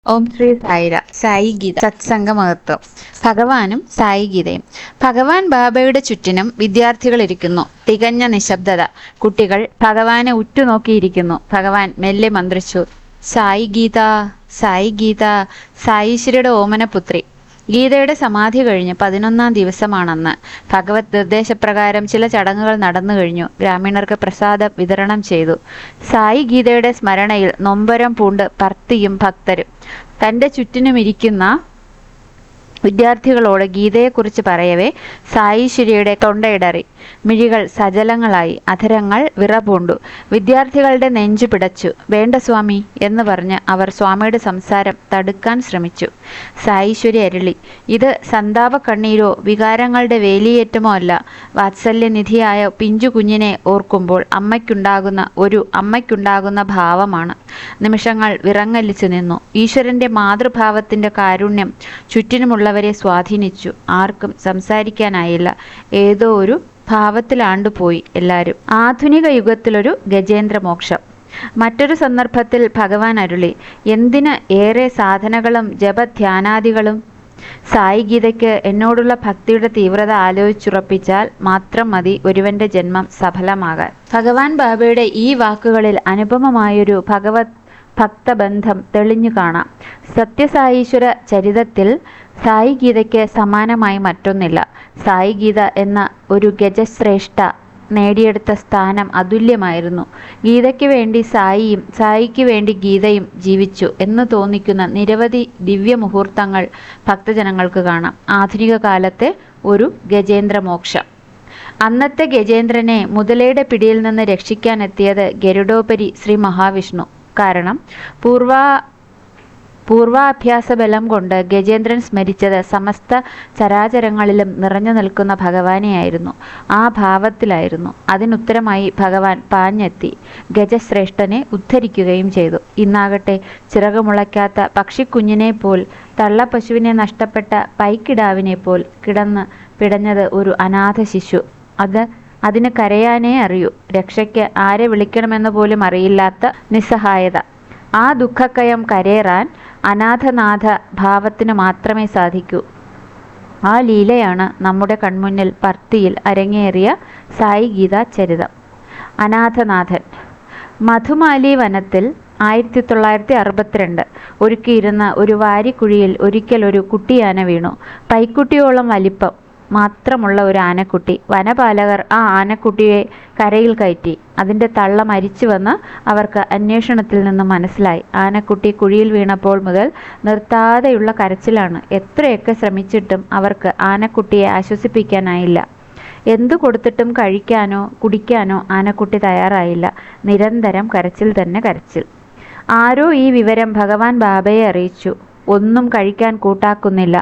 ഓം ശ്രീ സായിര. സായി ഗീത സത്സംഗ മഹത്വം. ഭഗവാനും സായി ഗീതയും. ഭഗവാൻ ബാബയുടെ ചുറ്റിനും വിദ്യാർത്ഥികൾ ഇരിക്കുന്നു. തികഞ്ഞ നിശബ്ദത. കുട്ടികൾ ഭഗവാനെ ഉറ്റുനോക്കിയിരിക്കുന്നു. ഭഗവാൻ മെല്ലെ മന്ത്രിച്ചു, സായി ഗീത, സായി ഗീത. സായീശ്വരിയുടെ ഓമനപുത്രി. ഗീതയുടെ സമാധി കഴിഞ്ഞ് 11-ാം ദിവസമാണെന്ന്. ഭഗവത് നിർദ്ദേശപ്രകാരം ചില ചടങ്ങുകൾ നടന്നു കഴിഞ്ഞു. ഗ്രാമീണർക്ക് പ്രസാദം വിതരണം ചെയ്തു. സായി ഗീതയുടെ സ്മരണയിൽ നൊമ്പരം പൂണ്ട് ഭർത്തിയും ഭക്തരും. തൻ്റെ ചുറ്റിനുമിരിക്കുന്ന വിദ്യാർത്ഥികളോട് ഗീതയെക്കുറിച്ച് പറയവേ സായീശ്വരിയുടെ തൊണ്ടയിടറി. മിഴികൾ സജലങ്ങളായി, അധരങ്ങൾ വിറപൂണ്ടു. വിദ്യാർത്ഥികളുടെ നെഞ്ചു പിടച്ചു. വേണ്ട സ്വാമി എന്ന് പറഞ്ഞ് അവർ സ്വാമിയുടെ സംസാരം തടുക്കാൻ ശ്രമിച്ചു. സായീശ്വരി അരുളി, ഇത് സന്താപ കണ്ണീരോ വികാരങ്ങളുടെ വേലിയേറ്റമോ അല്ല. വാത്സല്യനിധിയായ പിഞ്ചു കുഞ്ഞിനെ ഓർക്കുമ്പോൾ അമ്മയ്ക്കുണ്ടാകുന്ന ഭാവമാണ്. നിമിഷങ്ങൾ വിറങ്ങലിച്ചു നിന്നു. ഈശ്വരന്റെ മാതൃഭാവത്തിന്റെ കാരുണ്യം ചുറ്റിനുമുള്ളവരെ സ്വാധീനിച്ചു. ആർക്കും സംസാരിക്കാനായില്ല. ഏതോ ഒരു ഭാവത്തിലാണ്ടുപോയി എല്ലാവരും. ആധുനിക യുഗത്തിലൊരു ഗജേന്ദ്രമോക്ഷം. മറ്റൊരു സന്ദർഭത്തിൽ ഭഗവാൻ അരുളി, എന്തിന് ഏറെ സാധനകളും ജപധ്യാനാദികളും? സായി ഗീതയ്ക്ക് എന്നോടുള്ള ഭക്തിയുടെ തീവ്രത ആലോചിച്ചുറപ്പിച്ചാൽ മാത്രം മതി ഒരുവന്റെ ജന്മം സഫലമാകാൻ. ഭഗവാൻ ബാബയുടെ ഈ വാക്കുകളിൽ അനുപമമായൊരു ഭക്തബന്ധം തെളിഞ്ഞു കാണാം. സത്യസായീശ്വര ചരിതത്തിൽ സായി ഗീതയ്ക്ക് സമാനമായി മറ്റൊന്നില്ല. സായി ഗീത എന്ന ഒരു ഗജശ്രേഷ്ഠ നേടിയെടുത്ത സ്ഥാനം അതുല്യമായിരുന്നു. ഗീതയ്ക്ക് വേണ്ടി സായിയും സായിക്ക് വേണ്ടി ഗീതയും ജീവിച്ചു എന്ന് തോന്നിക്കുന്ന നിരവധി ദിവ്യമുഹൂർത്തങ്ങൾ ഭക്തജനങ്ങൾക്ക് കാണാം. ആധുനിക കാലത്തെ ഒരു ഗജേന്ദ്രമോക്ഷം. അന്നത്തെ ഗജേന്ദ്രനെ മുതലയുടെ പിടിയിൽ നിന്ന് രക്ഷിക്കാനെത്തിയത് ഗരുഡോപരി ശ്രീ മഹാവിഷ്ണു. കാരണം പൂർവാഭ്യാസബലം കൊണ്ട് ഗജേന്ദ്രൻ സ്മരിച്ചത് സമസ്ത ചരാചരങ്ങളിലും നിറഞ്ഞു നിൽക്കുന്ന ഭഗവാനെയായിരുന്നു. ആ ഭാവത്തിലായിരുന്നു. അതിനുത്തരമായി ഭഗവാൻ പാഞ്ഞെത്തി ഗജശ്രേഷ്ഠനെ ഉദ്ധരിക്കുകയും ചെയ്തു. ഇന്നാകട്ടെ ചിറകുമുളയ്ക്കാത്ത പക്ഷിക്കുഞ്ഞിനെ പോൽ, തള്ളപ്പശുവിനെ നഷ്ടപ്പെട്ട പൈക്കിടാവിനെ പോൽ കിടന്ന് പിടഞ്ഞത് ഒരു അനാഥ ശിശു. അതിന് കരയാനേ അറിയൂ. രക്ഷയ്ക്ക് ആരെ വിളിക്കണമെന്ന് പോലും അറിയില്ലാത്ത നിസ്സഹായത. ആ ദുഃഖക്കയം കരേറാൻ അനാഥനാഥ ഭാവത്തിന് മാത്രമേ സാധിക്കൂ. ആ ലീലയാണ് നമ്മുടെ കൺമുന്നിൽ ഭർത്തിയിൽ അരങ്ങേറിയ സായി ഗീതാ ചരിതം. അനാഥനാഥൻ. മധുമാലി വനത്തിൽ 1962 ഒരുക്കിയിരുന്ന ഒരു വാരിക്കുഴിയിൽ ഒരിക്കൽ ഒരു കുട്ടിയാന വീണു. പൈക്കുട്ടിയോളം വലിപ്പം മാത്രമുള്ള ഒരു ആനക്കുട്ടി. വനപാലകർ ആ ആനക്കുട്ടിയെ കരയിൽ കയറ്റി. അതിൻ്റെ തള്ള മരിച്ചുവെന്ന് അവർക്ക് അന്വേഷണത്തിൽ നിന്നും മനസ്സിലായി. ആനക്കുട്ടി കുഴിയിൽ വീണപ്പോൾ മുതൽ നിർത്താതെയുള്ള കരച്ചിലാണ്. എത്രയൊക്കെ ശ്രമിച്ചിട്ടും അവർക്ക് ആനക്കുട്ടിയെ ആശ്വസിപ്പിക്കാനായില്ല. എന്തു കൊടുത്തിട്ടും കഴിക്കാനോ കുടിക്കാനോ ആനക്കുട്ടി തയ്യാറായില്ല. നിരന്തരം കരച്ചിൽ തന്നെ കരച്ചിൽ. ആരോ ഈ വിവരം ഭഗവാൻ ബാബയെ അറിയിച്ചു. ഒന്നും കഴിക്കാൻ കൂട്ടാക്കുന്നില്ല.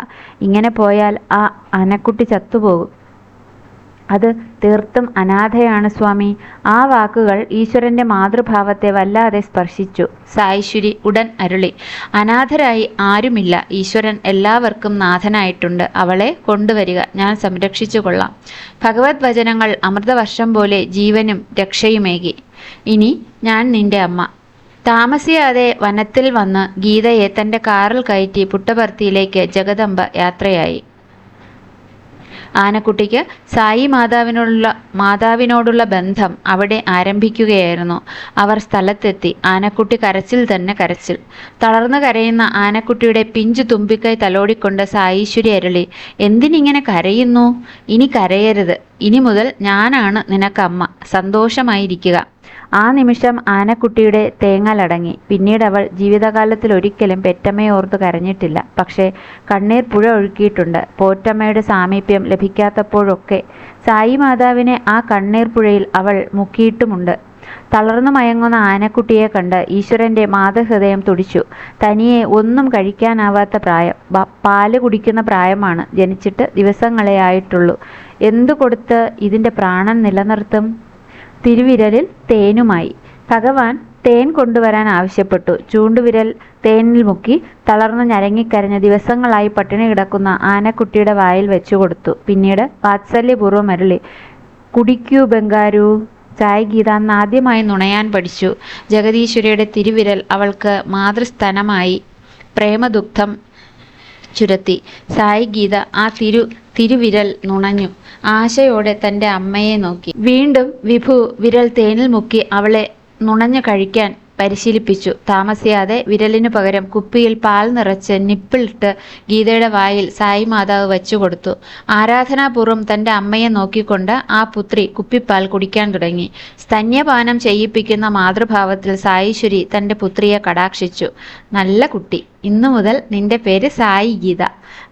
ഇങ്ങനെ പോയാൽ ആ ആനക്കുട്ടി ചത്തുപോകും. അത് തീർത്തും അനാഥയാണ് സ്വാമി. ആ വാക്കുകൾ ഈശ്വരന്റെ മാതൃഭാവത്തെ വല്ലാതെ സ്പർശിച്ചു. സായീശ്വരി ഉടൻ അരുളി, അനാഥരായി ആരുമില്ല. ഈശ്വരൻ എല്ലാവർക്കും നാഥനായിട്ടുണ്ട്. അവളെ കൊണ്ടുവരിക, ഞാൻ സംരക്ഷിച്ചു കൊള്ളാം. ഭഗവത് വചനങ്ങൾ അമൃതവർഷം പോലെ ജീവനും രക്ഷയുമേകി. ഇനി ഞാൻ നിന്റെ അമ്മ. താമസിയാതെ വനത്തിൽ വന്ന് ഗീതയെ തൻ്റെ കാറിൽ കയറ്റി പുട്ടപർത്തിയിലേക്ക് ജഗദംബ യാത്രയായി. ആനക്കുട്ടിക്ക് സായി മാതാവിനോടുള്ള ബന്ധം അവിടെ ആരംഭിക്കുകയായിരുന്നു. അവർ സ്ഥലത്തെത്തി. ആനക്കുട്ടി കരച്ചിൽ തന്നെ കരച്ചിൽ. തളർന്നു കരയുന്ന ആനക്കുട്ടിയുടെ പിഞ്ചു തുമ്പിക്കൈ തലോടിക്കൊണ്ട് സായീശ്വരി അരുളി, എന്തിനിങ്ങനെ കരയുന്നു? ഇനി കരയരുത്. ഇനി മുതൽ ഞാനാണ് നിനക്കമ്മ. സന്തോഷമായിരിക്കുക. ആ നിമിഷം ആനക്കുട്ടിയുടെ തേങ്ങലടങ്ങി. പിന്നീട് അവൾ ജീവിതകാലത്തിൽ ഒരിക്കലും പെറ്റമ്മയെ ഓർത്ത് കരഞ്ഞിട്ടില്ല. പക്ഷേ കണ്ണീർ പുഴ ഒഴുക്കിയിട്ടുണ്ട്. പോറ്റമ്മയുടെ സാമീപ്യം ലഭിക്കാത്തപ്പോഴൊക്കെ സായി മാതാവിനെ ആ കണ്ണീർ പുഴയിൽ അവൾ മുക്കിയിട്ടുമുണ്ട്. തളർന്നു മയങ്ങുന്ന ആനക്കുട്ടിയെ കണ്ട് ഈശ്വരന്റെ മാതൃഹൃദയം തുടിച്ചു. തനിയെ ഒന്നും കഴിക്കാനാവാത്ത പ്രായം. പാല് കുടിക്കുന്ന പ്രായമാണ്. ജനിച്ചിട്ട് ദിവസങ്ങളെ ആയിട്ടുള്ളൂ. എന്തു കൊടുത്ത് ഇതിൻ്റെ പ്രാണൻ നിലനിർത്തും? തിരുവിരലിൽ തേനുമായി. ഭഗവാൻ തേൻ കൊണ്ടുവരാൻ ആവശ്യപ്പെട്ടു. ചൂണ്ടുവിരൽ തേനിൽ മുക്കി തളർന്ന് ഞരങ്ങിക്കരഞ്ഞ ദിവസങ്ങളായി പട്ടിണി കിടക്കുന്ന ആനക്കുട്ടിയുടെ വായിൽ വെച്ചു കൊടുത്തു. പിന്നീട് വാത്സല്യപൂർവ്വം അരുളി, കുടിക്കൂ ബംഗാരു. സായി ഗീത അന്ന് ആദ്യമായി നുണയാൻ പഠിച്ചു. ജഗദീശ്വരിയുടെ തിരുവിരൽ അവൾക്ക് മാതൃസ്ഥാനമായി പ്രേമദുഗ്ധം ചുരത്തി. സായി ഗീത ആ തിരുവിരൽ നുണഞ്ഞു. ആശയോടെ തൻ്റെ അമ്മയെ നോക്കി. വീണ്ടും വിഭു വിരൽ തേനിൽ മുക്കി അവളെ നുണഞ്ഞു കഴിക്കാൻ പരിശീലിപ്പിച്ചു. താമസിയാതെ വിരലിനു പകരം കുപ്പിയിൽ പാൽ നിറച്ച് നിപ്പിളിട്ട് ഗീതയുടെ വായിൽ സായി മാതാവ് വച്ചുകൊടുത്തു. ആരാധനാപൂർവ്വം തൻ്റെ അമ്മയെ നോക്കിക്കൊണ്ട് ആ പുത്രി കുപ്പിപ്പാൽ കുടിക്കാൻ തുടങ്ങി. സ്തന്യപാനം ചെയ്യിപ്പിക്കുന്ന മാതൃഭാവത്തിൽ സായീശ്വരി തൻ്റെ പുത്രിയെ കടാക്ഷിച്ചു. നല്ല കുട്ടി, ഇന്നു മുതൽ നിന്റെ പേര് സായി ഗീത.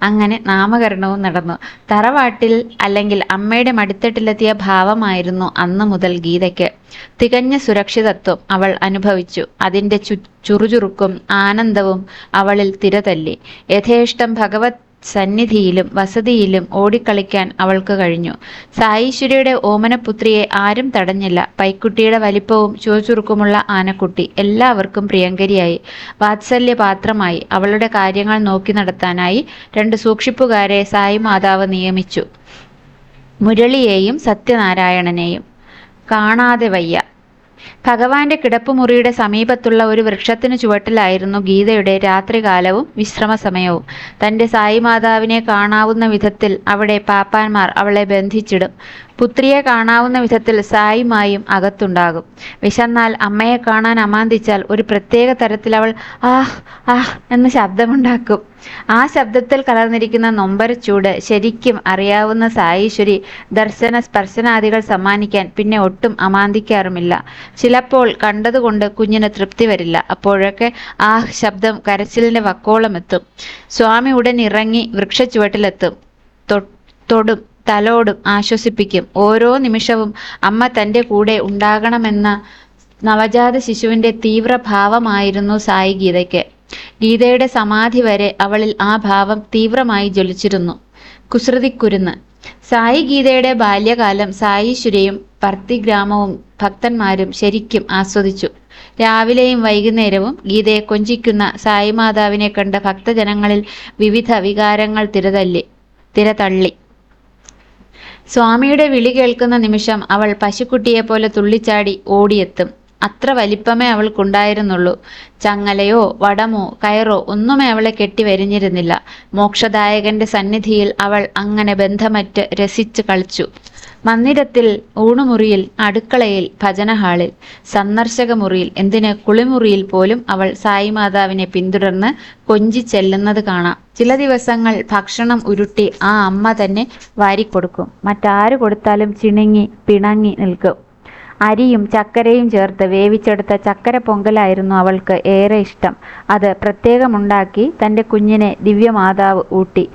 അങ്ങനെ നാമകരണവും നടന്നു. തറവാട്ടിൽ അല്ലെങ്കിൽ അമ്മയുടെ മടിത്തട്ടിലെത്തിയ ഭാവമായിരുന്നു അന്നു മുതൽ ഗീതയ്ക്ക്. തികഞ്ഞ സുരക്ഷിതത്വം അവൾ അനുഭവിച്ചു. അതിൻ്റെ ചുറുചുറുക്കും ആനന്ദവും അവളിൽ തിരതല്ലി. യഥേഷ്ടം ഭഗവത് സന്നിധിയിലും വസതിയിലും ഓടിക്കളിക്കാൻ അവൾക്ക് കഴിഞ്ഞു. സായീശ്വരിയുടെ ഓമനപുത്രിയെ ആരും തടഞ്ഞില്ല. പൈക്കുട്ടിയുടെ വലിപ്പവും ചുറുചുറുക്കുമുള്ള ആനക്കുട്ടി എല്ലാവർക്കും പ്രിയങ്കരിയായി. വാത്സല്യപാത്രമായി. അവളുടെ കാര്യങ്ങൾ നോക്കി നടത്താനായി 2 സൂക്ഷിപ്പുകാരെ സായി മാതാവ് നിയമിച്ചു. മുരളിയെയും സത്യനാരായണനെയും. കാണാതെ വയ്യ. ഭഗവാന്റെ കിടപ്പുമുറിയുടെ സമീപത്തുള്ള ഒരു വൃക്ഷത്തിനു ചുവട്ടിലായിരുന്നു ഗീതയുടെ രാത്രികാലവും വിശ്രമ സമയവും. തൻ്റെ സായി മാതാവിനെ കാണാവുന്ന വിധത്തിൽ അവിടെ പാപ്പാന്മാർ അവളെ ബന്ധിച്ചിടും. പുത്രിയെ കാണാവുന്ന വിധത്തിൽ സായിമായും അകത്തുണ്ടാകും. വിശന്നാൽ അമ്മയെ കാണാൻ അമാന്തിച്ചാൽ ഒരു പ്രത്യേക തരത്തിൽ അവൾ ആഹ് ആഹ് എന്ന് ശബ്ദമുണ്ടാക്കും. ആ ശബ്ദത്തിൽ കലർന്നിരിക്കുന്ന നൊമ്പരച്ചൂട് ശരിക്കും അറിയാവുന്ന സായീശ്വരി ദർശന സ്പർശനാദികൾ സമ്മാനിക്കാൻ പിന്നെ ഒട്ടും അമാന്തിക്കാറുമില്ല. ചിലപ്പോൾ കണ്ടതുകൊണ്ട് കുഞ്ഞിന് തൃപ്തി വരില്ല. അപ്പോഴൊക്കെ ആഹ് ശബ്ദം കരച്ചിലിൻ്റെ വക്കോളം എത്തും. സ്വാമി ഉടൻ ഇറങ്ങി വൃക്ഷച്ചുവട്ടിലെത്തും. തൊടും തലോടും ആശ്വസിപ്പിക്കും. ഓരോ നിമിഷവും അമ്മ തൻ്റെ കൂടെ ഉണ്ടാകണമെന്ന നവജാത ശിശുവിൻ്റെ തീവ്രഭാവമായിരുന്നു സായി ഗീതയ്ക്ക്. ഗീതയുടെ സമാധി വരെ അവളിൽ ആ ഭാവം തീവ്രമായി ജ്വലിച്ചിരുന്നു. കുസൃതിക്കുരുന്ന്. സായി ഗീതയുടെ ബാല്യകാലം സായീശ്വരിയും ഭർത്തിഗ്രാമവും ഭക്തന്മാരും ശരിക്കും ആസ്വദിച്ചു. രാവിലെയും വൈകുന്നേരവും ഗീതയെ കൊഞ്ചിക്കുന്ന സായി മാതാവിനെ കണ്ട് ഭക്തജനങ്ങളിൽ വിവിധ വികാരങ്ങൾ തിരതള്ളി. സ്വാമിയുടെ വിളി കേൾക്കുന്ന നിമിഷം അവൾ പശുക്കുട്ടിയെപ്പോലെ തുള്ളിച്ചാടി ഓടിയെത്തും. അത്ര വലിപ്പമേ അവൾക്കുണ്ടായിരുന്നുള്ളൂ. ചങ്ങലയോ വടമോ കയറോ ഒന്നുമേ അവളെ കെട്ടിവരിഞ്ഞിരുന്നില്ല. മോക്ഷദായകന്റെ സന്നിധിയിൽ അവൾ അങ്ങനെ ബന്ധമറ്റ് രസിച്ച് കളിച്ചു. മന്ദിരത്തിൽ, ഊണുമുറിയിൽ, അടുക്കളയിൽ, ഭജനഹാളിൽ, സന്ദർശക മുറിയിൽ, എന്തിന് കുളിമുറിയിൽ പോലും അവൾ സായി മാതാവിനെ പിന്തുടർന്ന് കൊഞ്ചി ചെല്ലുന്നത് കാണാം. ചില ദിവസങ്ങൾ ഭക്ഷണം ഉരുട്ടി ആ അമ്മ തന്നെ വാരിക്കൊടുക്കും. മറ്റാര് കൊടുത്താലും ചിണുങ്ങി പിണങ്ങി നിൽക്കും. അരിയും ചക്കരയും ചേർത്ത് വേവിച്ചെടുത്ത ചക്കര പൊങ്കലായിരുന്നു അവൾക്ക് ഏറെ ഇഷ്ടം. അത് പ്രത്യേകമുണ്ടാക്കി തൻ്റെ കുഞ്ഞിനെ ദിവ്യമാതാവ് ഊട്ടി.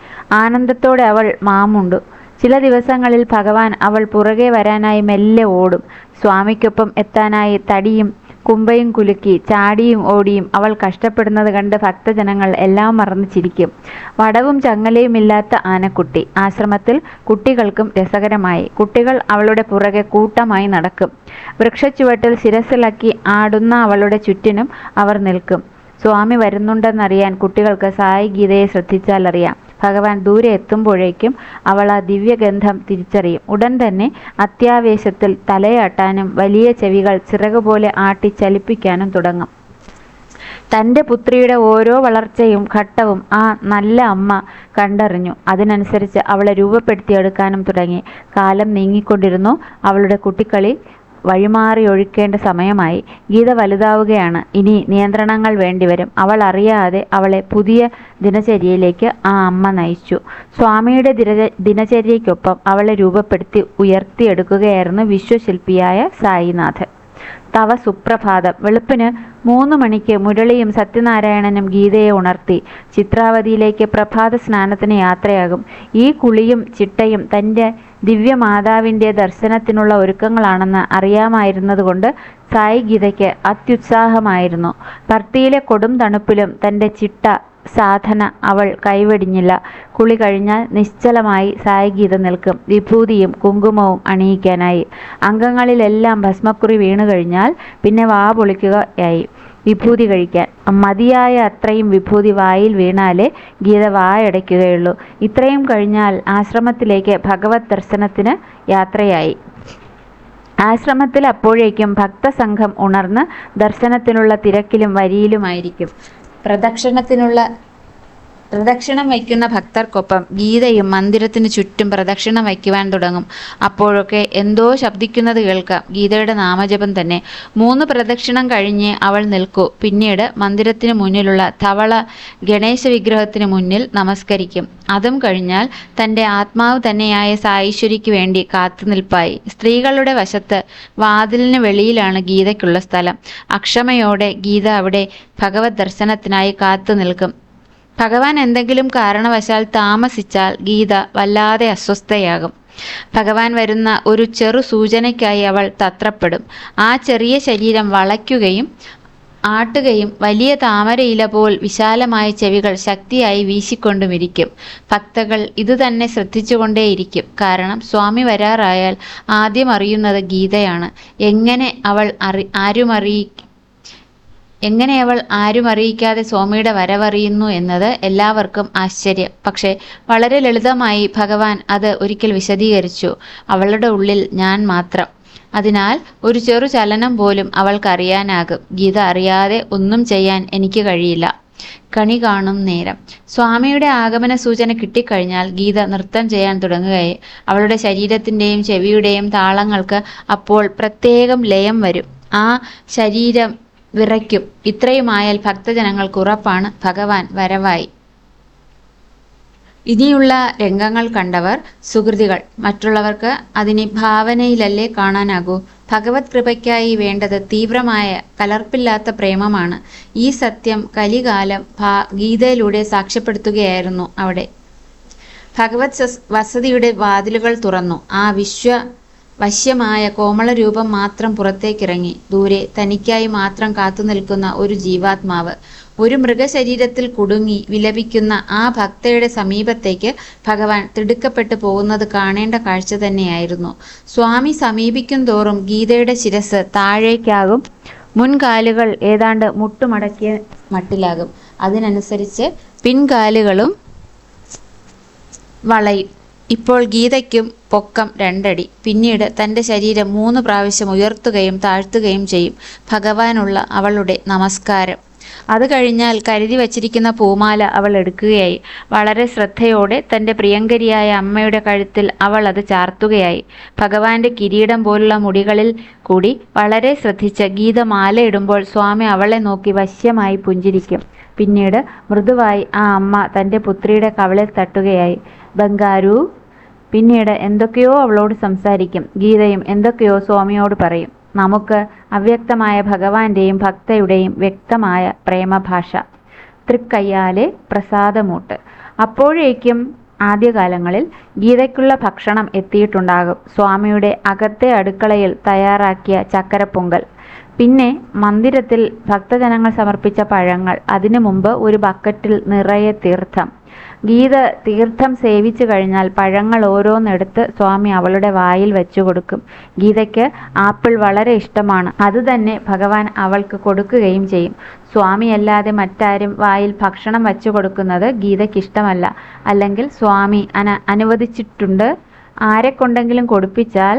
ആനന്ദത്തോടെ അവൾ മാമുണ്ടു. ചില ദിവസങ്ങളിൽ ഭഗവാൻ അവൾ പുറകെ വരാനായി മെല്ലെ ഓടും. സ്വാമിക്കൊപ്പം എത്താനായി തടിയും കുമ്പയും കുലുക്കി ചാടിയും ഓടിയും അവൾ കഷ്ടപ്പെടുന്നത് കണ്ട് ഭക്തജനങ്ങൾ എല്ലാം മറന്നു ചിരിക്കും. വടവും ചങ്ങലയും ഇല്ലാത്ത ആനക്കുട്ടി. ആശ്രമത്തിൽ കുട്ടികൾക്കും രസകരമായി. കുട്ടികൾ അവളുടെ പുറകെ കൂട്ടമായി നടക്കും. വൃക്ഷച്ചുവട്ടിൽ ശിരസിളക്കി ആടുന്ന അവളുടെ ചുറ്റിനും അവർ നിൽക്കും. സ്വാമി വരുന്നുണ്ടെന്നറിയാൻ കുട്ടികൾക്ക് സായി ഗീതയെ ശ്രദ്ധിച്ചാൽ അറിയാം. ഭഗവാൻ ദൂരെ എത്തുമ്പോഴേക്കും അവൾ ആ ദിവ്യഗന്ധം തിരിച്ചറിയും. ഉടൻ തന്നെ അത്യാവേശത്തിൽ തലയാട്ടാനും വലിയ ചെവികൾ ചിറകുപോലെ ആട്ടി ചലിപ്പിക്കാനും തുടങ്ങും. തൻ്റെ പുത്രിയുടെ ഓരോ വളർച്ചയും ഘട്ടവും ആ നല്ല അമ്മ കണ്ടറിഞ്ഞു. അതിനനുസരിച്ച് അവളെ രൂപപ്പെടുത്തിയെടുക്കാനും തുടങ്ങി. കാലം നീങ്ങിക്കൊണ്ടിരുന്നു. അവളുടെ കുട്ടിക്കളി വഴിമാറി ഒഴിക്കേണ്ട സമയമായി. ഗീത വലുതാവുകയാണ്. ഇനി നിയന്ത്രണങ്ങൾ വേണ്ടിവരും. അവൾ അറിയാതെ അവളെ പുതിയ ദിനചര്യയിലേക്ക് ആ അമ്മ നയിച്ചു. സ്വാമിയുടെ ദിനചര്യയ്ക്കൊപ്പം അവളെ രൂപപ്പെടുത്തി ഉയർത്തിയെടുക്കുകയായിരുന്നു വിശ്വശില്പിയായ സായിനാഥൻ. തവ സുപ്രഭാതം. വെളുപ്പിന് 3 മണിക്ക് മുരളിയും സത്യനാരായണനും ഗീതയെ ഉണർത്തി. ചിത്രാവതിയിലേക്ക് പ്രഭാത സ്നാനത്തിന് യാത്രയാകും. ഈ കുളിയും ചിട്ടയും തൻ്റെ ദിവ്യമാതാവിൻ്റെ ദർശനത്തിനുള്ള ഒരുക്കങ്ങളാണെന്ന് അറിയാമായിരുന്നതുകൊണ്ട് സായി ഗീതയ്ക്ക് അത്യുത്സാഹമായിരുന്നു. ഭർത്തിയിലെ കൊടും തണുപ്പിലും തൻ്റെ ചിട്ട സാധന അവൾ കൈവെടിഞ്ഞില്ല. കുളി കഴിഞ്ഞാൽ നിശ്ചലമായി സായി ഗീത നിൽക്കും. വിഭൂതിയും കുങ്കുമവും അണിയിക്കാനായി. അംഗങ്ങളിലെല്ലാം ഭസ്മക്കുറി വീണു കഴിഞ്ഞാൽ പിന്നെ വാ പൊളിക്കുകയായി വിഭൂതി കഴിക്കാൻ. മതിയായ അത്രയും വിഭൂതി വായിൽ വീണാലേ ഗീത വായടയ്ക്കുകയുള്ളൂ. ഇത്രയും കഴിഞ്ഞാൽ ആശ്രമത്തിലേക്ക് ഭഗവത് ദർശനത്തിന് യാത്രയായി. ആശ്രമത്തിൽ അപ്പോഴേക്കും ഭക്തസംഘം ഉണർന്ന് ദർശനത്തിനുള്ള തിരക്കിലും വരിയിലുമായിരിക്കും. പ്രദക്ഷിണം വയ്ക്കുന്ന ഭക്തർക്കൊപ്പം ഗീതയും മന്ദിരത്തിനു ചുറ്റും പ്രദക്ഷിണം വയ്ക്കുവാൻ തുടങ്ങും. അപ്പോഴൊക്കെ എന്തോ ശബ്ദിക്കുന്നത് കേൾക്കാം. ഗീതയുടെ നാമജപം തന്നെ. 3 പ്രദക്ഷിണം കഴിഞ്ഞേ അവൾ നിൽക്കൂ. പിന്നീട് മന്ദിരത്തിനു മുന്നിലുള്ള ധവള ഗണേശ വിഗ്രഹത്തിനു മുന്നിൽ നമസ്കരിക്കും. അതും കഴിഞ്ഞാൽ തൻ്റെ ആത്മാവ് തന്നെയായ സായീശ്വരിക്ക് വേണ്ടി കാത്തുനിൽപ്പായി. സ്ത്രീകളുടെ വശത്ത് വാതിലിന് വെളിയിലാണ് ഗീതയ്ക്കുള്ള സ്ഥലം. അക്ഷമയോടെ ഗീത അവിടെ ഭഗവത് ദർശനത്തിനായി കാത്തു നിൽക്കും. ഭഗവാൻ എന്തെങ്കിലും കാരണവശാൽ താമസിച്ചാൽ ഗീത വല്ലാതെ അസ്വസ്ഥയാകും. ഭഗവാൻ വരുന്ന ഒരു ചെറു സൂചനയ്ക്കായി അവൾ തത്രപ്പെടും. ആ ചെറിയ ശരീരം വളയ്ക്കുകയും ആട്ടുകയും വലിയ താമരയില പോൽ വിശാലമായ ചെവികൾ ശക്തിയായി വീശിക്കൊണ്ടുമിരിക്കും. ഭക്തകൾ ഇതുതന്നെ ശ്രദ്ധിച്ചുകൊണ്ടേയിരിക്കും. കാരണം സ്വാമി വരാറായാൽ ആദ്യം അറിയുന്നത് ഗീതയാണ്. എങ്ങനെ അവൾ ആരും അറിയിക്കാതെ സ്വാമിയുടെ വരവറിയുന്നു എന്നത് എല്ലാവർക്കും ആശ്ചര്യം. പക്ഷേ വളരെ ലളിതമായി ഭഗവാൻ അത് ഒരിക്കൽ വിശദീകരിച്ചു. അവളുടെ ഉള്ളിൽ ഞാൻ മാത്രം. അതിനാൽ ഒരു ചെറു ചലനം പോലും അവൾക്കറിയാനാകും. ഗീത അറിയാതെ ഒന്നും ചെയ്യാൻ എനിക്ക് കഴിയില്ല. കണി കാണും നേരം. സ്വാമിയുടെ ആഗമന സൂചന കിട്ടിക്കഴിഞ്ഞാൽ ഗീത നൃത്തം ചെയ്യാൻ തുടങ്ങുകയായി. അവളുടെ ശരീരത്തിൻ്റെയും ചെവിയുടെയും താളങ്ങൾക്ക് അപ്പോൾ പ്രത്യേകം ലയം വരും. ആ ശരീരം വിറയ്ക്കും. ഇത്രയുമായാൽ ഭക്തജനങ്ങൾക്ക് ഉറപ്പാണ് ഭഗവാൻ വരവായി. ഇനിയുള്ള രംഗങ്ങൾ കണ്ടവർ സുഹൃതികൾ. മറ്റുള്ളവർക്ക് അതിനെ ഭാവനയിലല്ലേ കാണാനാകൂ. ഭഗവത് കൃപയ്ക്കായി വേണ്ടത് തീവ്രമായ കലർപ്പില്ലാത്ത പ്രേമമാണ്. ഈ സത്യം കലികാലം ഗീതയിലൂടെ സാക്ഷ്യപ്പെടുത്തുകയായിരുന്നു അവിടെ. ഭഗവത് വസതിയുടെ വാതിലുകൾ തുറന്നു. ആ വശ്യമായ കോമളരൂപം മാത്രം പുറത്തേക്കിറങ്ങി. ദൂരെ തനിക്കായി മാത്രം കാത്തുനിൽക്കുന്ന ഒരു ജീവാത്മാവ്. ഒരു മൃഗശരീരത്തിൽ കുടുങ്ങി വിലപിക്കുന്ന ആ ഭക്തയുടെ സമീപത്തേക്ക് ഭഗവാൻ തിടുക്കപ്പെട്ടു പോകുന്നത് കാണേണ്ട കാഴ്ച തന്നെയായിരുന്നു. സ്വാമി സമീപിക്കും തോറും ഗീതയുടെ ശിരസ് താഴേക്കാകും. മുൻകാലുകൾ ഏതാണ്ട് മുട്ടുമടക്കിയ മട്ടിലാകും. അതിനനുസരിച്ച് പിൻകാലുകളും വളയും. ഇപ്പോൾ ഗീതയ്ക്കും പൊക്കം 2 അടി. പിന്നീട് തൻ്റെ ശരീരം 3 പ്രാവശ്യം ഉയർത്തുകയും താഴ്ത്തുകയും ചെയ്യും. ഭഗവാനുള്ള അവളുടെ നമസ്കാരം. അത് കഴിഞ്ഞാൽ കരുതി വച്ചിരിക്കുന്ന പൂമാല അവൾ എടുക്കുകയായി. വളരെ ശ്രദ്ധയോടെ തൻ്റെ പ്രിയങ്കരിയായ അമ്മയുടെ കഴുത്തിൽ അവൾ അത് ചാർത്തുകയായി. ഭഗവാന്റെ കിരീടം പോലുള്ള മുടികളിൽ കൂടി വളരെ ശ്രദ്ധിച്ച് ഗീത മാലയിടുമ്പോൾ സ്വാമി അവളെ നോക്കി വശ്യമായി പുഞ്ചിരിക്കും. പിന്നീട് മൃദുവായി ആ അമ്മ തൻ്റെ പുത്രിയുടെ കവിളിൽ തട്ടുകയായി. ബംഗാരു. പിന്നീട് എന്തൊക്കെയോ അവളോട് സംസാരിക്കും. ഗീതയും എന്തൊക്കെയോ സ്വാമിയോട് പറയും. നമുക്ക് അവ്യക്തമായ ഭഗവാന്റെയും ഭക്തയുടെയും വ്യക്തമായ പ്രേമഭാഷ. തൃക്കയ്യാലെ പ്രസാദമൂട്ട്. അപ്പോഴേക്കും ആദ്യകാലങ്ങളിൽ ഗീതയ്ക്കുള്ള ഭക്ഷണം എത്തിയിട്ടുണ്ടാകും. സ്വാമിയുടെ അകത്തെ അടുക്കളയിൽ തയ്യാറാക്കിയ ചക്കരപ്പൊങ്കൽ. പിന്നെ മന്ദിരത്തിൽ ഭക്തജനങ്ങൾ സമർപ്പിച്ച പഴങ്ങൾ. അതിനു മുമ്പ് ഒരു ബക്കറ്റിൽ നിറയെ തീർത്ഥം. ഗീത തീർത്ഥം സേവിച്ചു കഴിഞ്ഞാൽ പഴങ്ങൾ ഓരോന്നെടുത്ത് സ്വാമി അവളുടെ വായിൽ വെച്ചു കൊടുക്കും. ഗീതയ്ക്ക് ആപ്പിൾ വളരെ ഇഷ്ടമാണ്. അത് തന്നെ ഭഗവാൻ അവൾക്ക് കൊടുക്കുകയും ചെയ്യും. സ്വാമിയല്ലാതെ മറ്റാരും വായിൽ ഭക്ഷണം വച്ചു കൊടുക്കുന്നത് ഗീതയ്ക്കിഷ്ടമല്ല. അല്ലെങ്കിൽ സ്വാമി അനുവദിച്ചിട്ടുണ്ട്. ആരെക്കൊണ്ടെങ്കിലും കൊടുപ്പിച്ചാൽ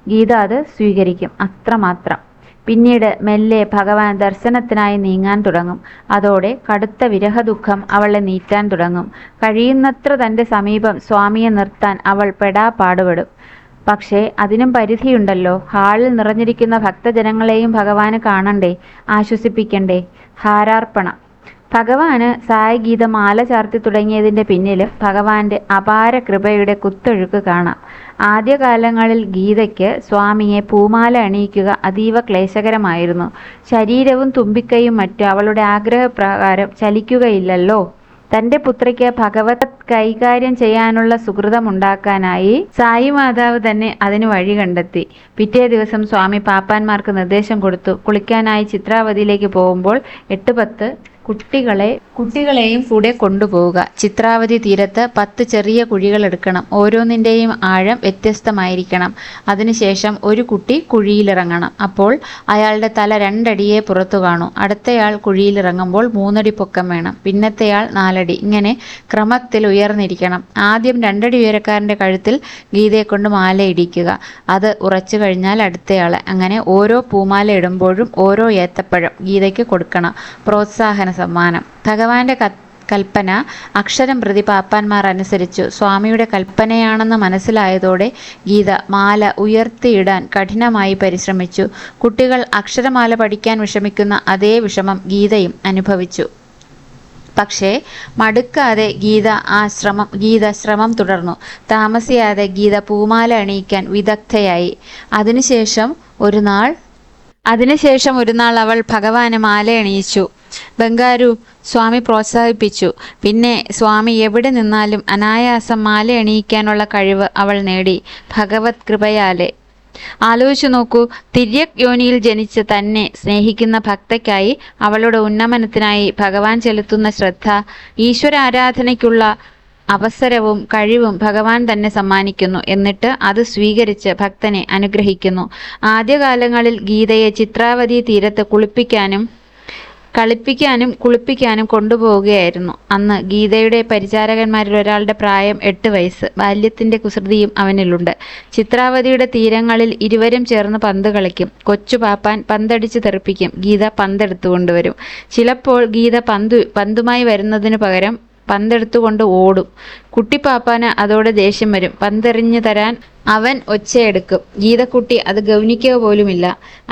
ഗീത അത് സ്വീകരിക്കും. അത്രമാത്രം. പിന്നീട് മെല്ലെ ഭഗവാൻ ദർശനത്തിനായി നീങ്ങാൻ തുടങ്ങും. അതോടെ കടുത്ത വിരഹദുഃഖം അവളെ നീറ്റാൻ തുടങ്ങും. കഴിയുന്നത്ര തൻ്റെ സമീപം സ്വാമിയെ നിർത്താൻ അവൾ പാടുപെടും. പക്ഷേ അതിനും പരിധിയുണ്ടല്ലോ. ഹാളിൽ നിറഞ്ഞിരിക്കുന്ന ഭക്തജനങ്ങളെയും ഭഗവാന് കാണണ്ടേ, ആശ്വസിപ്പിക്കണ്ടേ. ഹാരാർപ്പണം. ഭഗവാന് സായഗീത മാല ചാർത്തി തുടങ്ങിയതിൻ്റെ പിന്നിലും ഭഗവാന്റെ അപാര കൃപയുടെ കുത്തൊഴുക്ക് കാണാം. ആദ്യകാലങ്ങളിൽ ഗീതയ്ക്ക് സ്വാമിയെ പൂമാല അണിയിക്കുക അതീവ ക്ലേശകരമായിരുന്നു. ശരീരവും തുമ്പിക്കൈയും മറ്റും അവളുടെ ആഗ്രഹപ്രകാരം ചലിക്കുകയില്ലല്ലോ. തൻ്റെ പുത്രിക്ക് ഭഗവത് കൈകാര്യം ചെയ്യാനുള്ള സുഹൃതമുണ്ടാക്കാനായി സായി മാതാവ് തന്നെ അതിന് വഴി കണ്ടെത്തി. പിറ്റേ ദിവസം സ്വാമി പാപ്പാന്മാർക്ക് നിർദ്ദേശം കൊടുത്തു. കുളിക്കാനായി ചിത്രാവതിയിലേക്ക് പോകുമ്പോൾ 8-10 കുട്ടികളെയും കൂടെ കൊണ്ടുപോവുക. ചിത്രാവതി തീരത്ത് 10 ചെറിയ കുഴികൾ എടുക്കണം. ഓരോന്നിൻ്റെയും ആഴം വ്യത്യസ്തമായിരിക്കണം. അതിനുശേഷം ഒരു കുട്ടി കുഴിയിലിറങ്ങണം. അപ്പോൾ അയാളുടെ തല 2 അടിയെ പുറത്തു കാണൂ. അടുത്തയാൾ കുഴിയിലിറങ്ങുമ്പോൾ 3 അടി പൊക്കം വേണം. പിന്നത്തെയാൾ 4 അടി. ഇങ്ങനെ ക്രമത്തിൽ ഉയർന്നിരിക്കണം. ആദ്യം 2 അടി ഉയരക്കാരൻ്റെ കഴുത്തിൽ ഗീതയെക്കൊണ്ട് മാല ഇടിക്കുക. അത് ഉറച്ചു കഴിഞ്ഞാൽ അടുത്തയാൾ. അങ്ങനെ ഓരോ പൂമാല ഇടുമ്പോഴും ഓരോ ഏത്തപ്പഴം ഗീതയ്ക്ക് കൊടുക്കണം. പ്രോത്സാഹന സമ്മാനം. ഭഗവാന്റെ കൽപ്പന അക്ഷരം പ്രതി പാപ്പാന്മാർ അനുസരിച്ചു. സ്വാമിയുടെ കൽപ്പനയാണെന്ന് മനസ്സിലായതോടെ ഗീത മാല ഉയർത്തിയിടാൻ കഠിനമായി പരിശ്രമിച്ചു. കുട്ടികൾ അക്ഷരമാല പഠിക്കാൻ വിഷമിക്കുന്ന അതേ വിഷമം ഗീതയും അനുഭവിച്ചു. പക്ഷേ മടുക്കാതെ ഗീത ശ്രമം തുടർന്നു. താമസിയാതെ ഗീത പൂമാല അണിയിക്കാൻ വിദഗ്ധയായി. അതിനുശേഷം ഒരു നാൾ അവൾ ഭഗവാന് മാലയണിയിച്ചു. ബംഗാരു സ്വാമി പ്രോത്സാഹിപ്പിച്ചു. പിന്നെ സ്വാമി എവിടെ നിന്നാലും അനായാസം മാലയണിയിക്കാനുള്ള കഴിവ് അവൾ നേടി, ഭഗവത് കൃപയാലെ. ആലോചിച്ചു നോക്കൂ, തിര്യക് യോനിയിൽ ജനിച്ച് തന്നെ സ്നേഹിക്കുന്ന ഭക്തയ്ക്കായി, അവളുടെ ഉന്നമനത്തിനായി ഭഗവാൻ ചെലുത്തുന്ന ശ്രദ്ധ, ഈശ്വരാരാധനയ്ക്കുള്ള അവസരവും കഴിവും ഭഗവാൻ തന്നെ സമ്മാനിക്കുന്നു. എന്നിട്ട് അത് സ്വീകരിച്ച് ഭക്തനെ അനുഗ്രഹിക്കുന്നു. ആദ്യകാലങ്ങളിൽ ഗീതയെ ചിത്രാവതി തീരത്ത് കളിപ്പിക്കാനും കുളിപ്പിക്കാനും കൊണ്ടുപോവുകയായിരുന്നു. അന്ന് ഗീതയുടെ പരിചാരകന്മാരിൽ ഒരാളുടെ പ്രായം 8 വയസ്സ്. ബാല്യത്തിന്റെ കുസൃതിയും അവനിലുണ്ട്. ചിത്രാവതിയുടെ തീരങ്ങളിൽ ഇരുവരും ചേർന്ന് പന്ത് കളിക്കും. കൊച്ചു പാപ്പാൻ പന്തടിച്ച് തെറിപ്പിക്കും. ഗീത പന്തെടുത്തു കൊണ്ടുവരും. ചിലപ്പോൾ ഗീത പന്തുമായി വരുന്നതിനു പകരം പന്തെടുത്തുകൊണ്ട് ഓടും. കുട്ടിപ്പാപ്പാന് അതോടെ ദേഷ്യം വരും. പന്തെറിഞ്ഞു തരാൻ അവൻ ഒച്ചയെടുക്കും. ഗീതക്കുട്ടി അത് ഗൗനിക്കുക പോലുമില്ല.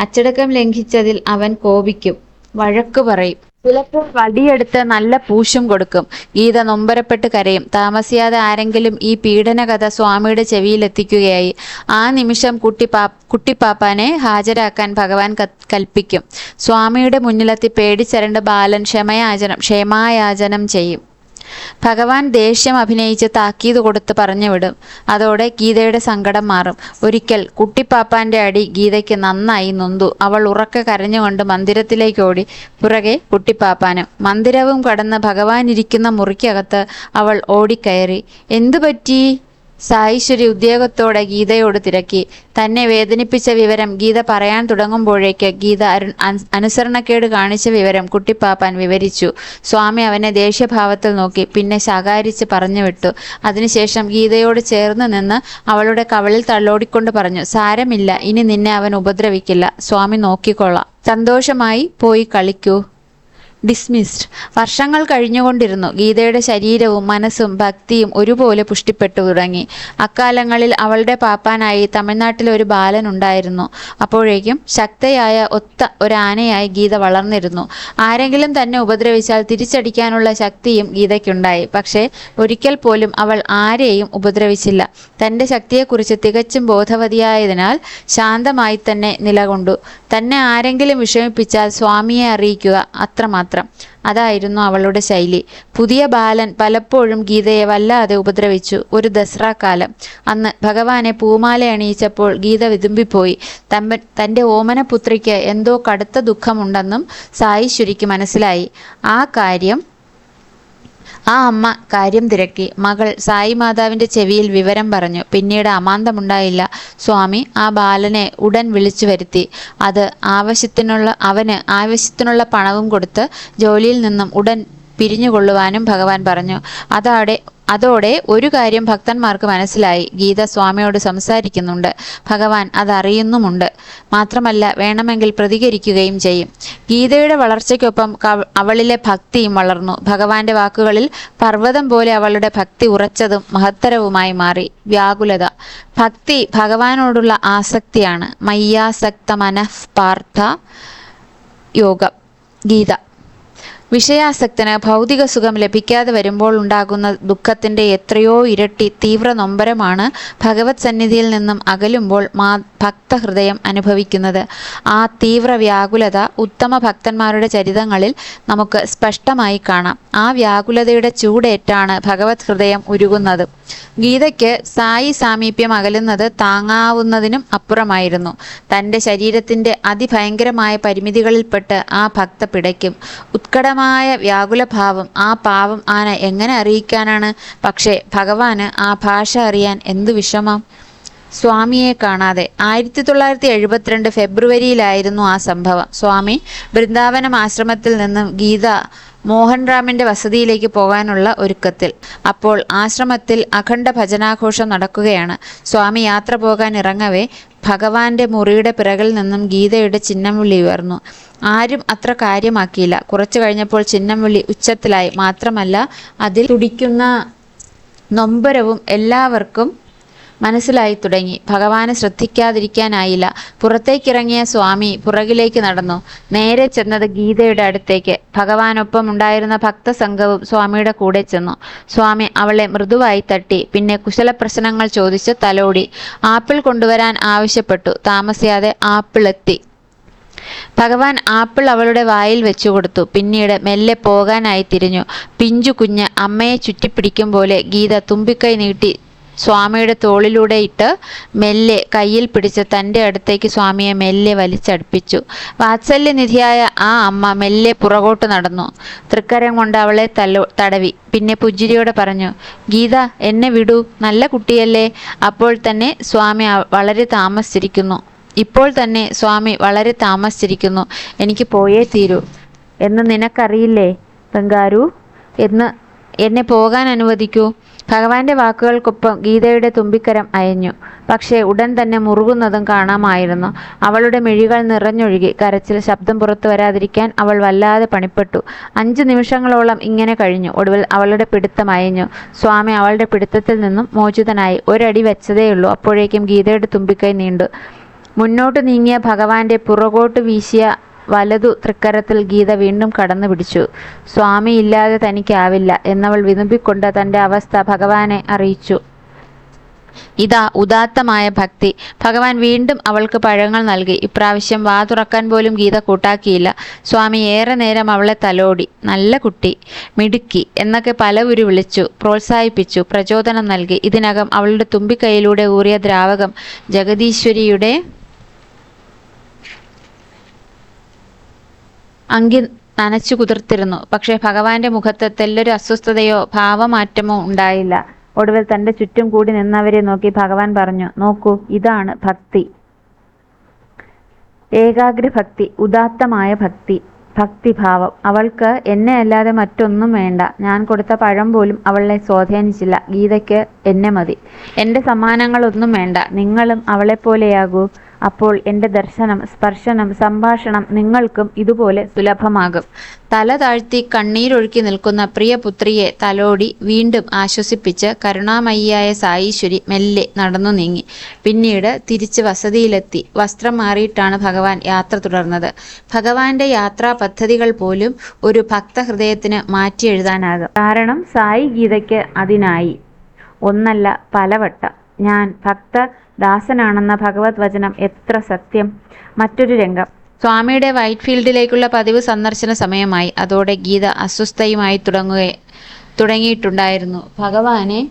അച്ചടക്കം ലംഘിച്ചതിൽ അവൻ കോപിക്കും, വഴക്കു പറയും. ചിലപ്പോൾ വടിയെടുത്ത് നല്ല പൂശും കൊടുക്കും. ഗീത നൊമ്പരപ്പെട്ട് കരയും. താമസിയാതെ ആരെങ്കിലും ഈ പീഡനകഥ സ്വാമിയുടെ ചെവിയിലെത്തിക്കുകയായി. ആ നിമിഷം കുട്ടിപ്പാപ്പാനെ ഹാജരാക്കാൻ ഭഗവാൻ കൽപ്പിക്കും. സ്വാമിയുടെ മുന്നിലെത്തി പേടിച്ചരണ്ട് ബാലൻ ക്ഷമായാചനം ചെയ്യും. ഭഗവാൻ ദേഷ്യം അഭിനയിച്ച് താക്കീത് കൊടുത്ത് പറഞ്ഞുവിടും. അതോടെ ഗീതയുടെ സങ്കടം മാറും. ഒരിക്കൽ കുട്ടിപ്പാപ്പാന്റെ അടി ഗീതയ്ക്ക് നന്നായി നൊന്തു. അവൾ ഉറക്കെ കരഞ്ഞുകൊണ്ട് മന്ദിരത്തിലേക്ക് ഓടി. പുറകെ കുട്ടിപ്പാപ്പാനും. മന്ദിരവും കടന്ന് ഭഗവാൻ ഇരിക്കുന്ന മുറിക്കകത്ത് അവൾ ഓടിക്കയറി. എന്തു പറ്റി? സായിശ്വരി ഉദ്യോഗത്തോടെ ഗീതയോട് തിരക്കി. തന്നെ വേദനിപ്പിച്ച വിവരം ഗീത പറയാൻ തുടങ്ങുമ്പോഴേക്ക് ഗീത അനുസരണക്കേട് കാണിച്ച വിവരം കുട്ടിപ്പാപ്പാൻ വിവരിച്ചു. സ്വാമി അവനെ ദേഷ്യഭാവത്തിൽ നോക്കി. പിന്നെ ശകാരിച്ച് പറഞ്ഞു വിട്ടു. അതിനുശേഷം ഗീതയോട് ചേർന്ന് നിന്ന് അവളുടെ കവളിൽ തള്ളോടിക്കൊണ്ട് പറഞ്ഞു, സാരമില്ല, ഇനി നിന്നെ അവൻ ഉപദ്രവിക്കില്ല, സ്വാമി നോക്കിക്കൊള്ളാം, സന്തോഷമായി പോയി കളിക്കൂ. ഡിസ്മിസ്ഡ്. വർഷങ്ങൾ കഴിഞ്ഞുകൊണ്ടിരുന്നു. ഗീതയുടെ ശരീരവും മനസ്സും ഭക്തിയും ഒരുപോലെ പുഷ്ടിപ്പെട്ടു തുടങ്ങി. അക്കാലങ്ങളിൽ അവളുടെ പാപ്പാനായി തമിഴ്നാട്ടിൽ ഒരു ബാലൻ ഉണ്ടായിരുന്നു. അപ്പോഴേക്കും ശക്തയായ ഒത്ത ഒരാനയായി ഗീത വളർന്നിരുന്നു. ആരെങ്കിലും തന്നെ ഉപദ്രവിച്ചാൽ തിരിച്ചടിക്കാനുള്ള ശക്തിയും ഗീതയ്ക്കുണ്ടായി. പക്ഷേ ഒരിക്കൽ പോലും അവൾ ആരെയും ഉപദ്രവിച്ചില്ല. തൻ്റെ ശക്തിയെക്കുറിച്ച് തികച്ചും ബോധവതിയായതിനാൽ ശാന്തമായി തന്നെ നിലകൊണ്ടു. തന്നെ ആരെങ്കിലും വിഷമിപ്പിച്ചാൽ സ്വാമിയെ അറിയിക്കുക, അത്രമാത്രം. അതായിരുന്നു അവളുടെ ശൈലി. പുതിയ ബാലൻ പലപ്പോഴും ഗീതയെ വല്ലാതെ ഉപദ്രവിച്ചു. ഒരു ദസറ കാലം. അന്ന് ഭഗവാനെ പൂമാല അണിയിച്ചപ്പോൾ ഗീത വിതുമ്പിപ്പോയി. തൻ്റെ ഓമനപുത്രിക്ക് എന്തോ കടുത്ത ദുഃഖമുണ്ടെന്നും സായിശ്വരിക്ക് മനസ്സിലായി. ആ അമ്മ കാര്യം തിരക്കി. മകൾ സായി മാതാവിൻ്റെ ചെവിയിൽ വിവരം പറഞ്ഞു. പിന്നീട് അമാന്തമുണ്ടായില്ല. സ്വാമി ആ ബാലനെ ഉടൻ വിളിച്ചു വരുത്തി. അവന് ആവശ്യത്തിനുള്ള പണവും കൊടുത്ത് ജോലിയിൽ നിന്നും ഉടൻ പിരിഞ്ഞുകൊള്ളുവാനും ഭഗവാൻ പറഞ്ഞു. അതോടെ ഒരു കാര്യം ഭക്തന്മാർക്ക് മനസ്സിലായി. ഗീത സ്വാമിയോട് സംസാരിക്കുന്നുണ്ട്. ഭഗവാൻ അതറിയുന്നുമുണ്ട്. മാത്രമല്ല വേണമെങ്കിൽ പ്രതികരിക്കുകയും ചെയ്യും. ഗീതയുടെ വളർച്ചയ്ക്കൊപ്പം അവളിലെ ഭക്തിയും വളർന്നു. ഭഗവാന്റെ വാക്കുകളിൽ പർവ്വതം പോലെ അവളുടെ ഭക്തി ഉറച്ചതും മഹത്തരവുമായി മാറി. വ്യാകുലത. ഭക്തി ഭഗവാനോടുള്ള ആസക്തിയാണ്. മയ്യാസക്ത മനഃ പാർത്ഥ യോഗം. ഗീത. വിഷയാസക്തന് ഭൗതിക സുഖം ലഭിക്കാതെ വരുമ്പോൾ ഉണ്ടാകുന്ന ദുഃഖത്തിൻ്റെ എത്രയോ ഇരട്ടി തീവ്ര നൊമ്പരമാണ് ഭഗവത് സന്നിധിയിൽ നിന്നും അകലുമ്പോൾ ഭക്തഹൃദയം അനുഭവിക്കുന്നത്. ആ തീവ്ര വ്യാകുലത ഉത്തമ ഭക്തന്മാരുടെ ചരിതങ്ങളിൽ നമുക്ക് സ്പഷ്ടമായി കാണാം. ആ വ്യാകുലതയുടെ ചൂടേറ്റാണ് ഭഗവത് ഹൃദയം ഉരുകുന്നത്. ഗീതയ്ക്ക് സായി സാമീപ്യം അകലുന്നത് താങ്ങാവുന്നതിനും അപ്പുറമായിരുന്നു. തൻ്റെ ശരീരത്തിൻ്റെ അതിഭയങ്കരമായ പരിമിതികളിൽപ്പെട്ട് ആ ഭക്ത പിടയ്ക്കും. ഉത്കടമായ വ്യാകുലഭാവം ആ പാവം ആന എങ്ങനെ അറിയിക്കാനാണ്? പക്ഷേ ഭഗവാന് ആ ഭാഷ അറിയാൻ എന്തു വിഷമം! സ്വാമിയെ കാണാതെ. 1972 ഫെബ്രുവരിയിലായിരുന്നു ആ സംഭവം. സ്വാമി വൃന്ദാവനം ആശ്രമത്തിൽ നിന്നും ഗീത മോഹൻറാമിന്റെ വസതിയിലേക്ക് പോകാനുള്ള ഒരുക്കത്തിൽ. അപ്പോൾ ആശ്രമത്തിൽ അഖണ്ഡ ഭജനാഘോഷം നടക്കുകയാണ്. സ്വാമി യാത്ര പോകാൻ ഇറങ്ങവേ ഭഗവാന്റെ മുറിയുടെ പിറകിൽ നിന്നും ഗീതയുടെ ചിഹ്നം വിളി ഉയർന്നു. ആരും അത്ര കാര്യമാക്കിയില്ല. കുറച്ചു കഴിഞ്ഞപ്പോൾ ചിഹ്നം വിളി ഉച്ചത്തിലായി. മാത്രമല്ല അതിൽ തുടിക്കുന്ന നൊമ്പരവും എല്ലാവർക്കും മനസ്സിലായി തുടങ്ങി. ഭഗവാനെ ശ്രദ്ധിക്കാതിരിക്കാനായില്ല. പുറത്തേക്കിറങ്ങിയ സ്വാമി പുറകിലേക്ക് നടന്നു. നേരെ ചെന്നത് ഗീതയുടെ അടുത്തേക്ക്. ഭഗവാനൊപ്പം ഉണ്ടായിരുന്ന ഭക്തസംഘവും സ്വാമിയുടെ കൂടെ ചെന്നു. സ്വാമി അവളെ മൃദുവായി തട്ടി. പിന്നെ കുശലപ്രശ്നങ്ങൾ ചോദിച്ച് തലോടി. ആപ്പിൾ കൊണ്ടുവരാൻ ആവശ്യപ്പെട്ടു. താമസിയാതെ ആപ്പിൾ എത്തി. ഭഗവാൻ ആപ്പിൾ അവളുടെ വായിൽ വെച്ചു കൊടുത്തു. പിന്നീട് മെല്ലെ പോകാനായി തിരിഞ്ഞു. പിഞ്ചു കുഞ്ഞ് അമ്മയെ ചുറ്റിപ്പിടിക്കും പോലെ ഗീത തുമ്പിക്കൈ നീട്ടി സ്വാമിയുടെ തോളിലൂടെ ഇട്ട് മെല്ലെ കയ്യിൽ പിടിച്ച് തൻ്റെ അടുത്തേക്ക് സ്വാമിയെ മെല്ലെ വലിച്ചടുപ്പിച്ചു. വാത്സല്യനിധിയായ ആ അമ്മ മെല്ലെ പുറകോട്ട് നടന്നു. തൃക്കരം കൊണ്ട് അവളെ തടവി. പിന്നെ പുഞ്ചിരിയോടെ പറഞ്ഞു, ഗീത എന്നെ വിടൂ, നല്ല കുട്ടിയല്ലേ. അപ്പോൾ തന്നെ സ്വാമി വളരെ താമസിച്ചിരിക്കുന്നു. ഇപ്പോൾ തന്നെ സ്വാമി വളരെ താമസിച്ചിരിക്കുന്നു. എനിക്ക് പോയേ തീരൂ എന്ന് നിനക്കറിയില്ലേ ബംഗാരു? എന്നെ പോകാൻ അനുവദിക്കൂ. ഭഗവാന്റെ വാക്കുകൾക്കൊപ്പം ഗീതയുടെ തുമ്പിക്കരം അയഞ്ഞു. പക്ഷേ ഉടൻ തന്നെ മുറുകുന്നതും കാണാമായിരുന്നു. അവളുടെ മിഴികൾ നിറഞ്ഞൊഴുകി. കരച്ചിൽ ശബ്ദം പുറത്തു വരാതിരിക്കാൻ അവൾ വല്ലാതെ പണിപ്പെട്ടു. 5 നിമിഷങ്ങളോളം ഇങ്ങനെ കഴിഞ്ഞു. ഒടുവിൽ അവളുടെ പിടുത്തം അയഞ്ഞു. സ്വാമി അവളുടെ പിടുത്തത്തിൽ നിന്നും മോചിതനായി. ഒരടി വെച്ചതേയുള്ളൂ. അപ്പോഴേക്കും ഗീതയുടെ തുമ്പിക്കൈ നീണ്ടു. മുന്നോട്ട് നീങ്ങിയ ഭഗവാന്റെ പുറകോട്ട് വീശിയ വലതു തൃക്കരത്തിൽ ഗീത വീണ്ടും കടന്നു പിടിച്ചു. സ്വാമി ഇല്ലാതെ തനിക്കാവില്ല എന്നവൾ വിതുമ്പിക്കൊണ്ട് തൻ്റെ അവസ്ഥ ഭഗവാനെ അറിയിച്ചു. ഇതാ ഉദാത്തമായ ഭക്തി. ഭഗവാൻ വീണ്ടും അവൾക്ക് പഴങ്ങൾ നൽകി. ഇപ്രാവശ്യം വാ തുറക്കാൻ പോലും ഗീത കൂട്ടാക്കിയില്ല. സ്വാമി ഏറെ നേരം അവളെ തലോടി. നല്ല കുട്ടി, മിടുക്കി എന്നൊക്കെ പലവുരു വിളിച്ചു, പ്രോത്സാഹിപ്പിച്ചു, പ്രചോദനം നൽകി. ഇതിനകം അവളുടെ തുമ്പിക്കൈയിലൂടെ ഊറിയ ദ്രാവകം ജഗദീശ്വരിയുടെ അങ്കി നനച്ചു കുതിർത്തിരുന്നു. പക്ഷേ ഭഗവാന്റെ മുഖത്ത് തെല്ലൊരു അസ്വസ്ഥതയോ ഭാവമാറ്റമോ ഉണ്ടായില്ല. ഒടുവിൽ തൻ്റെ ചുറ്റും കൂടി നിന്നവരെ നോക്കി ഭഗവാൻ പറഞ്ഞു, നോക്കൂ, ഇതാണ് ഭക്തി. ഏകാഗ്രഭക്തി, ഉദാത്തമായ ഭക്തി, ഭക്തിഭാവം. അവൾക്ക് എന്നെ അല്ലാതെ മറ്റൊന്നും വേണ്ട. ഞാൻ കൊടുത്ത പഴം പോലും അവളെ സ്വാധീനിച്ചില്ല. ഗീതയ്ക്ക് എന്നെ മതി. എൻ്റെ സമ്മാനങ്ങളൊന്നും വേണ്ട. നിങ്ങളും അവളെപ്പോലെയാകൂ. അപ്പോൾ എൻ്റെ ദർശനം, സ്പർശനം, സംഭാഷണം നിങ്ങൾക്കും ഇതുപോലെ സുലഭമാകും. തല താഴ്ത്തി കണ്ണീരൊഴുക്കി നിൽക്കുന്ന പ്രിയപുത്രിയെ തലോടി വീണ്ടും ആശ്വസിപ്പിച്ച് കരുണാമയിയായ സായീശ്വരി മെല്ലെ നടന്നു നീങ്ങി. പിന്നീട് തിരിച്ച് വസതിയിലെത്തി. വസ്ത്രം മാറിയിട്ടാണ് ഭഗവാൻ യാത്ര തുടർന്നത്. ഭഗവാന്റെ യാത്രാ പദ്ധതികൾ പോലും ഒരു ഭക്തഹൃദയത്തിന് മാറ്റി എഴുതാനാകും. കാരണം സായി ഗീതയ്ക്ക് അതിനായി. ഒന്നല്ല പലവട്ടം. ഞാൻ ഭക്തദാസനാണെന്ന ഭഗവത് വചനം എത്ര സത്യം. മറ്റൊരു രംഗം. സ്വാമിയുടെ വൈറ്റ് ഫീൽഡിലേക്കുള്ള പതിവ് സന്ദർശന സമയമായി. അതോടെ ഗീത അസ്വസ്ഥയുമായി തുടങ്ങിയിട്ടുണ്ടായിരുന്നു. ഭഗവാനെ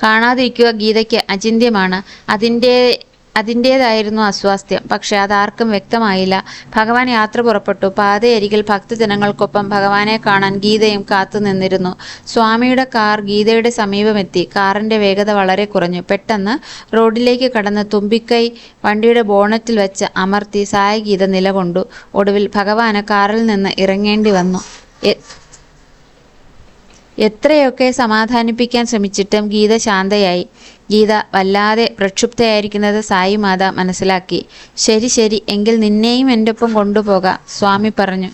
കാണാതിരിക്കുക ഗീതയ്ക്ക് അചിന്ത്യമാണ്. അതിൻ്റേതായിരുന്നു അസ്വാസ്ഥ്യം. പക്ഷെ അതാർക്കും വ്യക്തമായില്ല. ഭഗവാൻ യാത്ര പുറപ്പെട്ടു. പാതയരികിൽ ഭക്തജനങ്ങൾക്കൊപ്പം ഭഗവാനെ കാണാൻ ഗീതയും കാത്തു നിന്നിരുന്നു. സ്വാമിയുടെ കാർ ഗീതയുടെ സമീപമെത്തി. കാറിന്റെ വേഗത വളരെ കുറഞ്ഞു. പെട്ടെന്ന് റോഡിലേക്ക് കടന്ന് തുമ്പിക്കൈ വണ്ടിയുടെ ബോണറ്റിൽ വെച്ച് അമർത്തി സായ ഗീത നിലകൊണ്ടു. ഒടുവിൽ ഭഗവാന് കാറിൽ നിന്ന് ഇറങ്ങേണ്ടി വന്നു. എത്രയൊക്കെ സമാധാനിപ്പിക്കാൻ ശ്രമിച്ചിട്ടും ഗീത ശാന്തയായി. ഗീത വല്ലാതെ പ്രക്ഷുബ്ധയായിരിക്കുന്നത് സായി മാത മനസ്സിലാക്കി. ശരി ശരി, എങ്കിൽ നിന്നെയും എൻ്റെ ഒപ്പം കൊണ്ടുപോകാം, സ്വാമി പറഞ്ഞു.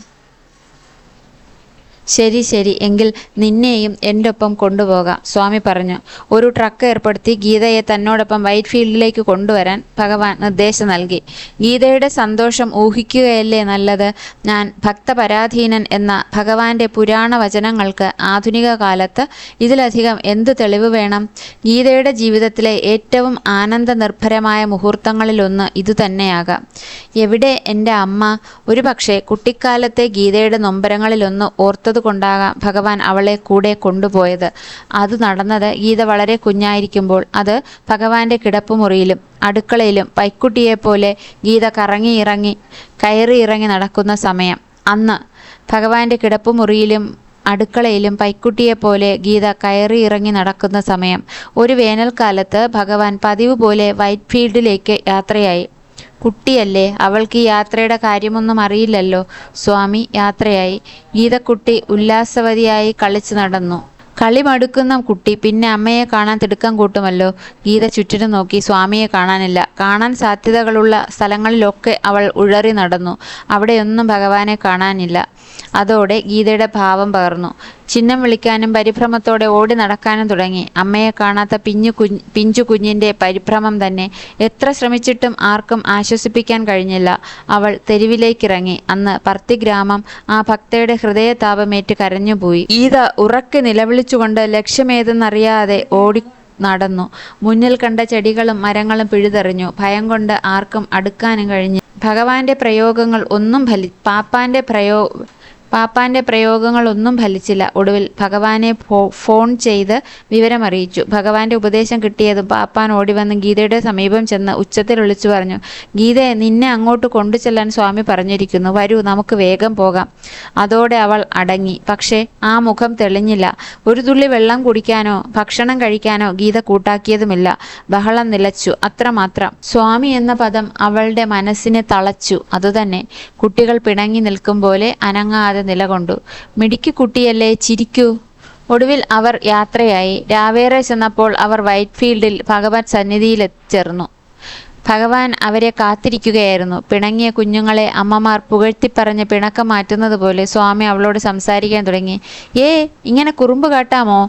ശരി ശരി, എങ്കിൽ നിന്നെയും എൻ്റെ ഒപ്പം കൊണ്ടുപോകാം, സ്വാമി പറഞ്ഞു. ഒരു ട്രക്ക് ഏർപ്പെടുത്തി ഗീതയെ തന്നോടൊപ്പം വൈറ്റ് ഫീൽഡിലേക്ക് കൊണ്ടുവരാൻ ഭഗവാൻ നിർദ്ദേശം നൽകി. ഗീതയുടെ സന്തോഷം ഊഹിക്കുകയല്ലേ നല്ലത്. ഞാൻ ഭക്തപരാധീനൻ എന്ന ഭഗവാന്റെ പുരാണ വചനങ്ങൾക്ക് ആധുനിക കാലത്ത് ഇതിലധികം എന്ത് തെളിവ് വേണം? ഗീതയുടെ ജീവിതത്തിലെ ഏറ്റവും ആനന്ദനിർഭരമായ മുഹൂർത്തങ്ങളിലൊന്ന് ഇതുതന്നെയാകാം. എവിടെ എൻ്റെ അമ്മ? ഒരു പക്ഷേ കുട്ടിക്കാലത്തെ ഗീതയുടെ നൊമ്പരങ്ങളിലൊന്ന് ഓർത്തത് കൊണ്ടാകാം ഭഗവാൻ അവളെ കൂടെ കൊണ്ടുപോയത്. അത് നടന്നത് ഗീത വളരെ കുഞ്ഞായിരിക്കുമ്പോൾ. അത് ഭഗവാന്റെ കിടപ്പുമുറിയിലും അടുക്കളയിലും പൈക്കുട്ടിയെപ്പോലെ ഗീത കയറി ഇറങ്ങി നടക്കുന്ന സമയം. അന്ന് ഭഗവാന്റെ കിടപ്പുമുറിയിലും അടുക്കളയിലും പൈക്കുട്ടിയെപ്പോലെ ഗീത കയറി ഇറങ്ങി നടക്കുന്ന സമയം. ഒരു വേനൽക്കാലത്ത് ഭഗവാൻ പതിവ് പോലെ വൈറ്റ്ഫീൽഡിലേക്ക് യാത്രയായി. കുട്ടിയല്ലേ, അവൾക്ക് ഈ യാത്രയുടെ കാര്യമൊന്നും അറിയില്ലല്ലോ. സ്വാമി യാത്രയായി. ഗീതക്കുട്ടി ഉല്ലാസവതിയായി കളിച്ചു നടന്നു. കളി മടുക്കുന്ന കുട്ടി പിന്നെ അമ്മയെ കാണാൻ തിടുക്കം കൂട്ടുമല്ലോ. ഗീത ചുറ്റിനും നോക്കി. സ്വാമിയെ കാണാനില്ല. കാണാൻ സാധ്യതകളുള്ള സ്ഥലങ്ങളിലൊക്കെ അവൾ ഉഴറി നടന്നു. അവിടെയൊന്നും ഭഗവാനെ കാണാനില്ല. അതോടെ ഗീതയുടെ ഭാവം പകർന്നു. ചിഹ്നം വിളിക്കാനും പരിഭ്രമത്തോടെ ഓടി നടക്കാനും തുടങ്ങി. അമ്മയെ കാണാത്ത പിഞ്ചു കുഞ്ഞിൻ്റെ പരിഭ്രമം തന്നെ. എത്ര ശ്രമിച്ചിട്ടും ആർക്കും ആശ്വസിപ്പിക്കാൻ കഴിഞ്ഞില്ല. അവൾ തെരുവിലേക്കിറങ്ങി. അന്ന് പർത്തി ഗ്രാമം ആ ഭക്തയുടെ ഹൃദയതാപമേറ്റ് കരഞ്ഞുപോയി. ഗീത ഉറക്കെ നിലവിളിച്ചുകൊണ്ട് ലക്ഷ്യമേതെന്നറിയാതെ ഓടി നടന്നു. മുന്നിൽ കണ്ട ചെടികളും മരങ്ങളും പിഴുതെറിഞ്ഞു. ഭയം കൊണ്ട് ആർക്കും അടുക്കാനും കഴിഞ്ഞു. ഭഗവാന്റെ പ്രയോഗങ്ങൾ ഒന്നും പാപ്പാന്റെ പ്രയോഗങ്ങളൊന്നും ഫലിച്ചില്ല. ഒടുവിൽ ഭഗവാനെ ഫോൺ ചെയ്ത് വിവരമറിയിച്ചു. ഭഗവാന്റെ ഉപദേശം കിട്ടിയതും പാപ്പാൻ ഓടിവന്ന് ഗീതയുടെ സമീപം ചെന്ന് ഉച്ചത്തിൽ വിളിച്ചു പറഞ്ഞു, ഗീതയെ, നിന്നെ അങ്ങോട്ട് കൊണ്ടുചെല്ലാൻ സ്വാമി പറഞ്ഞിരിക്കുന്നു. വരൂ, നമുക്ക് വേഗം പോകാം. അതോടെ അവൾ അടങ്ങി. പക്ഷേ ആ മുഖം തെളിഞ്ഞില്ല. ഒരു തുള്ളി വെള്ളം കുടിക്കാനോ ഭക്ഷണം കഴിക്കാനോ ഗീത കൂട്ടാക്കിയതുമില്ല. ബഹളം നിലച്ചു, അത്രമാത്രം. സ്വാമി എന്ന പദം അവളുടെ മനസ്സിനെ തളച്ചു. അതുതന്നെ. കുട്ടികൾ പിണങ്ങി നിൽക്കും പോലെ അനങ്ങാതെ നിലകൊണ്ടു. മിടുക്കി കുട്ടിയല്ലേ, ചിരിക്കൂ. ഒടുവിൽ അവർ യാത്രയായി. രാവേറെ ചെന്നപ്പോൾ അവർ വൈറ്റ്ഫീൽഡിൽ ഭഗവാൻ സന്നിധിയിലെത്തിച്ചേർന്നു. ഭഗവാൻ അവരെ കാത്തിരിക്കുകയായിരുന്നു. പിണങ്ങിയ കുഞ്ഞുങ്ങളെ അമ്മമാർ പുകഴ്ത്തിപ്പറഞ്ഞ് പിണക്കം മാറ്റുന്നത് പോലെ സ്വാമി അവളോട് സംസാരിക്കാൻ തുടങ്ങി. ഇങ്ങനെ കുറുമ്പ് കാട്ടാമോ?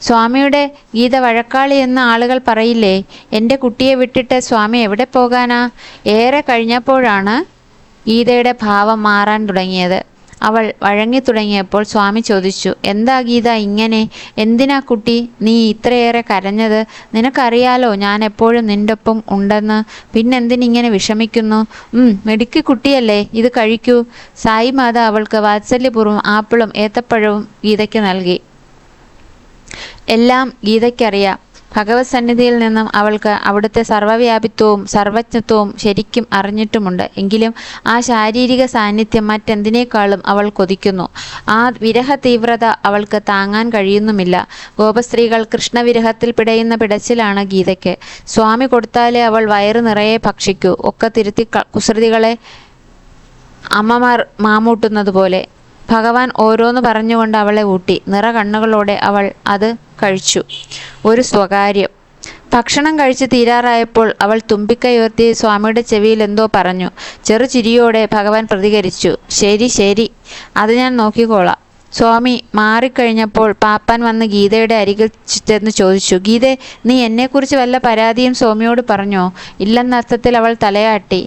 സ്വാമിയുടെ ഗീത വഴക്കാളി എന്ന് ആളുകൾ പറയില്ലേ? എൻ്റെ കുട്ടിയെ വിട്ടിട്ട് സ്വാമി എവിടെ പോകാനാ? ഏറെ കഴിഞ്ഞപ്പോഴാണ് ഗീതയുടെ ഭാവം മാറാൻ തുടങ്ങിയത്. അവൾ വഴങ്ങി തുടങ്ങിയപ്പോൾ സ്വാമി ചോദിച്ചു, എന്താ ഗീത ഇങ്ങനെ? എന്തിനാ കുട്ടി നീ ഇത്രയേറെ കരഞ്ഞത്? നിനക്കറിയാലോ ഞാൻ എപ്പോഴും നിൻ്റെ ഒപ്പം ഉണ്ടെന്ന്. പിന്നെന്തിനിങ്ങനെ വിഷമിക്കുന്നു? മിടുക്കി കുട്ടിയല്ലേ, ഇത് കഴിക്കൂ. സായി മാത അവൾക്ക് വാത്സല്യപൂർവ്വം ആപ്പിളും ഏത്തപ്പഴവും ഗീതയ്ക്ക് നൽകി. എല്ലാം ഗീതയ്ക്കറിയാം. ഭഗവത് സന്നിധിയിൽ നിന്നും അവൾക്ക് അവിടുത്തെ സർവ്വവ്യാപിത്വവും സർവജ്ഞത്വവും ശരിക്കും അറിഞ്ഞിട്ടുമുണ്ട്. എങ്കിലും ആ ശാരീരിക സാന്നിധ്യം മറ്റെന്തിനേക്കാളും അവൾ കൊതിക്കുന്നു. ആ വിരഹ തീവ്രത അവൾക്ക് താങ്ങാൻ കഴിയുന്നുമില്ല. ഗോപസ്ത്രീകൾ കൃഷ്ണവിരഹത്തിൽ പിടയുന്ന പിടച്ചിലാണ് ഗീതയ്ക്ക്. സ്വാമി കൊടുത്താലേ അവൾ വയറ് നിറയെ ഭക്ഷിക്കൂ. ഒക്കെ തിരുത്തി കുസൃതികളെ അമ്മമാർ മാമൂട്ടുന്നത് പോലെ. ഭഗവാൻ ഓരോന്ന് പറഞ്ഞുകൊണ്ട് അവളെ ഊട്ടി. നിറ കണ്ണുകളോടെ അവൾ അത് കഴിച്ചു. ഒരു സ്വകാര്യം. ഭക്ഷണം കഴിച്ച് തീരാറായപ്പോൾ അവൾ തുമ്പിക്കൈയുയർത്തി സ്വാമിയുടെ ചെവിയിൽ എന്തോ പറഞ്ഞു. ചെറുചിരിയോടെ ഭഗവാൻ പ്രതികരിച്ചു, ശരി ശരി, അത് ഞാൻ നോക്കിക്കോളാം. സ്വാമി മാറിക്കഴിഞ്ഞപ്പോൾ പാപ്പാൻ വന്ന് ഗീതയുടെ അരികിൽ ചെന്ന് ചോദിച്ചു, ഗീതേ, നീ എന്നെക്കുറിച്ച് വല്ല പരാതിയും സ്വാമിയോട് പറഞ്ഞോ? ഇല്ലെന്നർത്ഥത്തിൽ അവൾ തലയാട്ടി.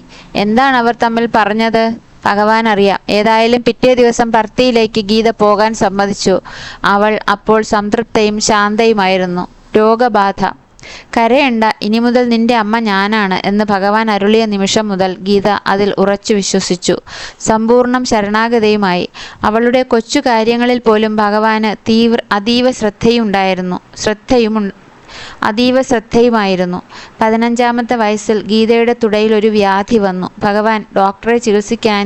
എന്താണ് അവർ തമ്മിൽ പറഞ്ഞത്? ഭഗവാൻ അറിയാം. ഏതായാലും പിറ്റേ ദിവസം പർത്തിയിലേക്ക് ഗീത പോകാൻ സമ്മതിച്ചു. അവൾ അപ്പോൾ സംതൃപ്തയും ശാന്തയുമായിരുന്നു. രോഗബാധ. കരയണ്ട, ഇനി മുതൽ നിന്റെ അമ്മ ഞാനാണ് എന്ന് ഭഗവാൻ അരുളിയ നിമിഷം മുതൽ ഗീത അതിൽ ഉറച്ചു വിശ്വസിച്ചു. സമ്പൂർണ്ണം ശരണാഗതയുമായി. അവളുടെ കൊച്ചു കാര്യങ്ങളിൽ പോലും ഭഗവാന് അതീവ ശ്രദ്ധയുമായിരുന്നു. 15-ാമത്തെ വയസ്സിൽ ഗീതയുടെ തുടയിൽ ഒരു വ്യാധി വന്നു. ഭഗവാൻ ഡോക്ടറെ ചികിത്സയ്ക്കായി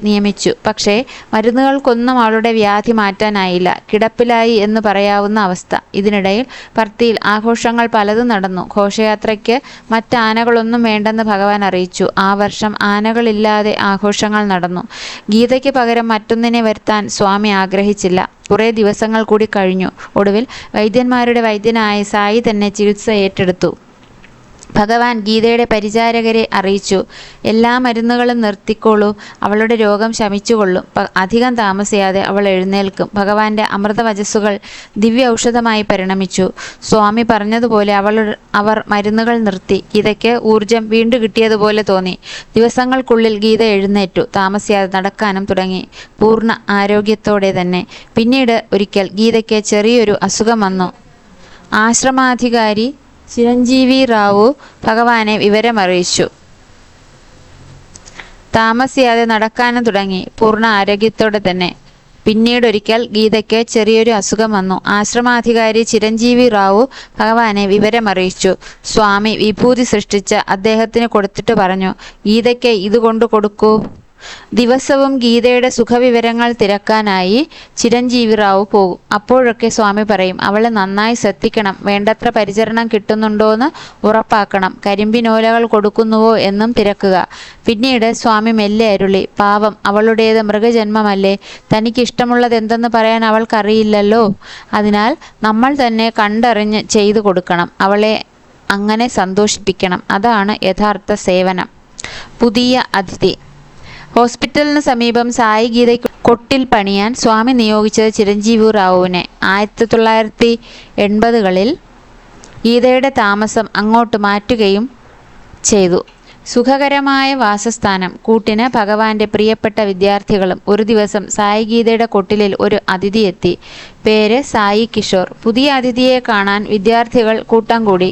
നിയമിച്ചു. പക്ഷേ മരുന്നുകൾക്കൊന്നും അവളുടെ വ്യാധി മാറ്റാനായില്ല. കിടപ്പിലായി എന്ന് പറയാവുന്ന അവസ്ഥ. ഇതിനിടയിൽ പർത്തിയിൽ ആഘോഷങ്ങൾ പലതും നടന്നു. ഘോഷയാത്രയ്ക്ക് മറ്റാനകളൊന്നും വേണ്ടെന്ന് ഭഗവാൻ അറിയിച്ചു. ആ വർഷം ആനകളില്ലാതെ ആഘോഷങ്ങൾ നടന്നു. ഗീതയ്ക്ക് പകരം മറ്റൊന്നിനെ വരുത്താൻ സ്വാമി ആഗ്രഹിച്ചില്ല. കുറേ ദിവസങ്ങൾ കൂടി കഴിഞ്ഞു. ഒടുവിൽ വൈദ്യന്മാരുടെ വൈദ്യനായ സായി തന്നെ ചികിത്സ ഏറ്റെടുത്തു. ഭഗവാൻ ഗീതയുടെ പരിചാരകരെ അറിയിച്ചു, എല്ലാ മരുന്നുകളും നിർത്തിക്കോളൂ, അവളുടെ രോഗം ശമിച്ചുകൊള്ളും. അധികം താമസിയാതെ അവൾ എഴുന്നേൽക്കും. ഭഗവാന്റെ അമൃതവചസ്സുകൾ ദിവ്യ ഔഷധമായി പരിണമിച്ചു. സ്വാമി പറഞ്ഞതുപോലെ അവർ മരുന്നുകൾ നിർത്തി. ഗീതയ്ക്ക് ഊർജം വീണ്ടും കിട്ടിയതുപോലെ തോന്നി. ദിവസങ്ങൾക്കുള്ളിൽ ഗീത എഴുന്നേറ്റു. താമസിയാതെ നടക്കാനും തുടങ്ങി. പൂർണ്ണ ആരോഗ്യത്തോടെ തന്നെ. പിന്നീട് ഒരിക്കൽ ഗീതയ്ക്ക് ചെറിയൊരു അസുഖം വന്നു. ആശ്രമാധികാരി ചിരഞ്ജീവി റാവു ഭഗവാനെ വിവരമറിയിച്ചു. താമസിയാതെ നടക്കാനും തുടങ്ങി. പൂർണ്ണ ആരോഗ്യത്തോടെ തന്നെ. പിന്നീടൊരിക്കൽ ഗീതയ്ക്ക് ചെറിയൊരു അസുഖം വന്നു. ആശ്രമാധികാരി ചിരഞ്ജീവി റാവു ഭഗവാനെ വിവരമറിയിച്ചു. സ്വാമി വിഭൂതി സൃഷ്ടിച്ച് അദ്ദേഹത്തിന് കൊടുത്തിട്ട് പറഞ്ഞു, ഗീതയ്ക്ക് ഇത് കൊണ്ടു കൊടുക്കൂ. ദിവസവും ഗീതയുടെ സുഖവിവരങ്ങൾ തിരക്കാനായി ചിരഞ്ജീവി റാവു പോകും. അപ്പോഴൊക്കെ സ്വാമി പറയും, അവളെ നന്നായി ശ്രദ്ധിക്കണം, വേണ്ടത്ര പരിചരണം കിട്ടുന്നുണ്ടോയെന്ന് ഉറപ്പാക്കണം, കരിമ്പിനോലകൾ കൊടുക്കുന്നുവോ എന്നും തിരക്കുക. പിന്നീട് സ്വാമി മെല്ലെ അരുളി, പാവം, അവളുടേത് മൃഗജന്മമല്ലേ, തനിക്കിഷ്ടമുള്ളതെന്തെന്ന് പറയാൻ അവൾക്കറിയില്ലല്ലോ. അതിനാൽ നമ്മൾ തന്നെ കണ്ടറിഞ്ഞ് ചെയ്തു കൊടുക്കണം, അവളെ അങ്ങനെ സന്തോഷിപ്പിക്കണം. അതാണ് യഥാർത്ഥ സേവനം. പുതിയ അതിഥി. ഹോസ്പിറ്റലിന് സമീപം സായി ഗീതയ്ക്ക് കൊട്ടിൽ പണിയാൻ സ്വാമി നിയോഗിച്ചത് ചിരഞ്ജീവി റാവുവിനെ. 1980കളിൽ ഗീതയുടെ താമസം അങ്ങോട്ട് മാറ്റുകയും ചെയ്തു. സുഖകരമായ വാസസ്ഥാനം, കൂട്ടിന് ഭഗവാന്റെ പ്രിയപ്പെട്ട വിദ്യാർത്ഥികളും. ഒരു ദിവസം സായി ഗീതയുടെ കൊട്ടിലിൽ ഒരു അതിഥി എത്തി. പേര് സായി കിഷോർ. പുതിയ അതിഥിയെ കാണാൻ വിദ്യാർത്ഥികൾ കൂട്ടം കൂടി.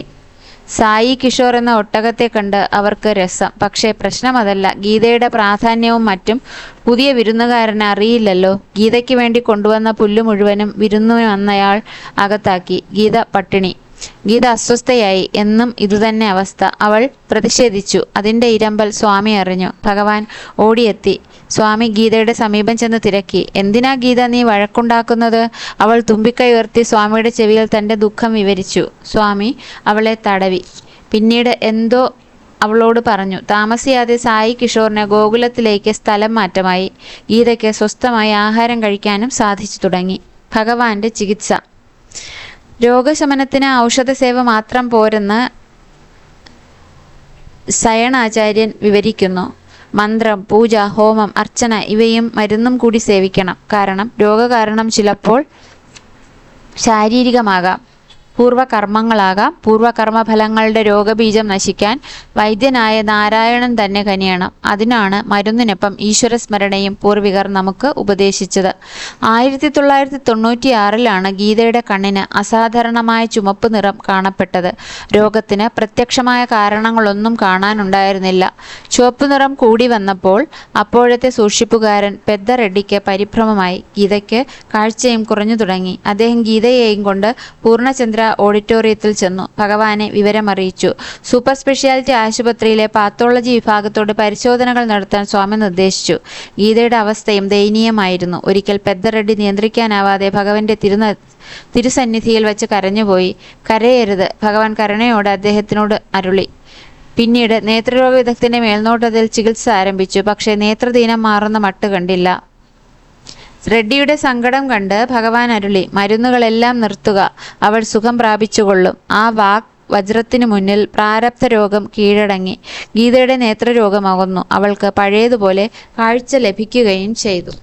സായി കിഷോർ എന്ന ഒട്ടകത്തെ കണ്ട് അവർക്ക് രസം. പക്ഷേ പ്രശ്നം അതല്ല, ഗീതയുടെ പ്രാധാന്യവും മറ്റും പുതിയ വിരുന്നുകാരന് അറിയില്ലല്ലോ. ഗീതയ്ക്ക് വേണ്ടി കൊണ്ടുവന്ന പുല്ല് മുഴുവനും വിരുന്നിന് വന്നയാൾ അകത്താക്കി. ഗീത പട്ടിണി. ഗീത അസ്വസ്ഥയായി. എന്നും ഇതുതന്നെ അവസ്ഥ. അവൾ പ്രതിഷേധിച്ചു. അതിൻ്റെ ഇരമ്പൽ സ്വാമി അറിഞ്ഞു. ഭഗവാൻ ഓടിയെത്തി. സ്വാമി ഗീതയുടെ സമീപം ചെന്ന് തിരക്കി. എന്തിനാ ഗീത നീ വഴക്കുണ്ടാക്കുന്നത്? അവൾ തുമ്പിക്കൈ ഉയർത്തി സ്വാമിയുടെ ചെവിയിൽ തൻ്റെ ദുഃഖം വിവരിച്ചു. സ്വാമി അവളെ തടവി. പിന്നീട് എന്തോ അവളോട് പറഞ്ഞു. താമസിയാതെ സായി കിഷോറിന് ഗോകുലത്തിലേക്ക് സ്ഥലം മാറ്റമായി. ഗീതയ്ക്ക് സ്വസ്ഥമായി ആഹാരം കഴിക്കാനും സാധിച്ചു തുടങ്ങി. ഭഗവാന്റെ ചികിത്സ. രോഗശമനത്തിന് ഔഷധസേവ മാത്രം പോരെന്ന് സയണാചാര്യൻ വിവരിക്കുന്നു. മന്ത്രം, പൂജ, ഹോമം, അർച്ചന ഇവയും മരുന്നും കൂടി സേവിക്കണം. കാരണം രോഗകാരണം ചിലപ്പോൾ ശാരീരികമാകാം, പൂർവകർമ്മങ്ങളാകാം. പൂർവകർമ്മഫലങ്ങളുടെ രോഗബീജം നശിക്കാൻ വൈദ്യനായ നാരായണൻ തന്നെ കനിയണം. അതിനാണ് മരുന്നിനൊപ്പം ഈശ്വരസ്മരണയും പൂർവികർ നമുക്ക് ഉപദേശിച്ചത്. 1996ലാണ് ഗീതയുടെ കണ്ണിന് അസാധാരണമായ ചുമപ്പ് നിറം കാണപ്പെട്ടത്. രോഗത്തിന് പ്രത്യക്ഷമായ കാരണങ്ങളൊന്നും കാണാനുണ്ടായിരുന്നില്ല. ചുവപ്പ് നിറം കൂടി വന്നപ്പോൾ അപ്പോഴത്തെ സൂക്ഷിപ്പുകാരൻ പെദ്ദ റെഡ്ഡിക്ക് പരിഭ്രമമായി. ഗീതയ്ക്ക് കാഴ്ചയും കുറഞ്ഞു തുടങ്ങി. അദ്ദേഹം ഗീതയെയും കൊണ്ട് പൂർണ്ണചന്ദ്ര ഓഡിറ്റോറിയത്തിൽ ചെന്നു. ഭഗവാനെ വിവരമറിയിച്ചു. സൂപ്പർ സ്പെഷ്യാലിറ്റി ആശുപത്രിയിലെ പാത്തോളജി വിഭാഗത്തോട് പരിശോധനകൾ നടത്താൻ സ്വാമി നിർദ്ദേശിച്ചു. ഗീതയുടെ അവസ്ഥയും ദയനീയമായിരുന്നു. ഒരിക്കൽ പെദ്ദ റെഡ്ഡി നിയന്ത്രിക്കാനാവാതെ ഭഗവാന്റെ തിരുസന്നിധിയിൽ വെച്ച് കരഞ്ഞുപോയി. കരയരുത്, ഭഗവാൻ കരുണയോടെ അദ്ദേഹത്തിനോട് അരുളി. പിന്നീട് നേത്രരോഗ വിദഗ്ധന്റെ മേൽനോട്ടത്തിൽ ചികിത്സ ആരംഭിച്ചു. പക്ഷേ നേത്രദീനം മാറുന്ന മട്ട് കണ്ടില്ല. റെഡ്ഡിയുടെ സങ്കടം കണ്ട് ഭഗവാൻ അരുളി, മരുന്നുകളെല്ലാം നിർത്തുക, അവൾ സുഖം പ്രാപിച്ചുകൊള്ളും. ആ വജ്രത്തിനു മുന്നിൽ പ്രാരബ്ധ രോഗം കീഴടങ്ങി. ഗീതയുടെ നേത്രരോഗമകന്നു. അവൾക്ക് പഴയതുപോലെ കാഴ്ച ലഭിക്കുകയും ചെയ്തു.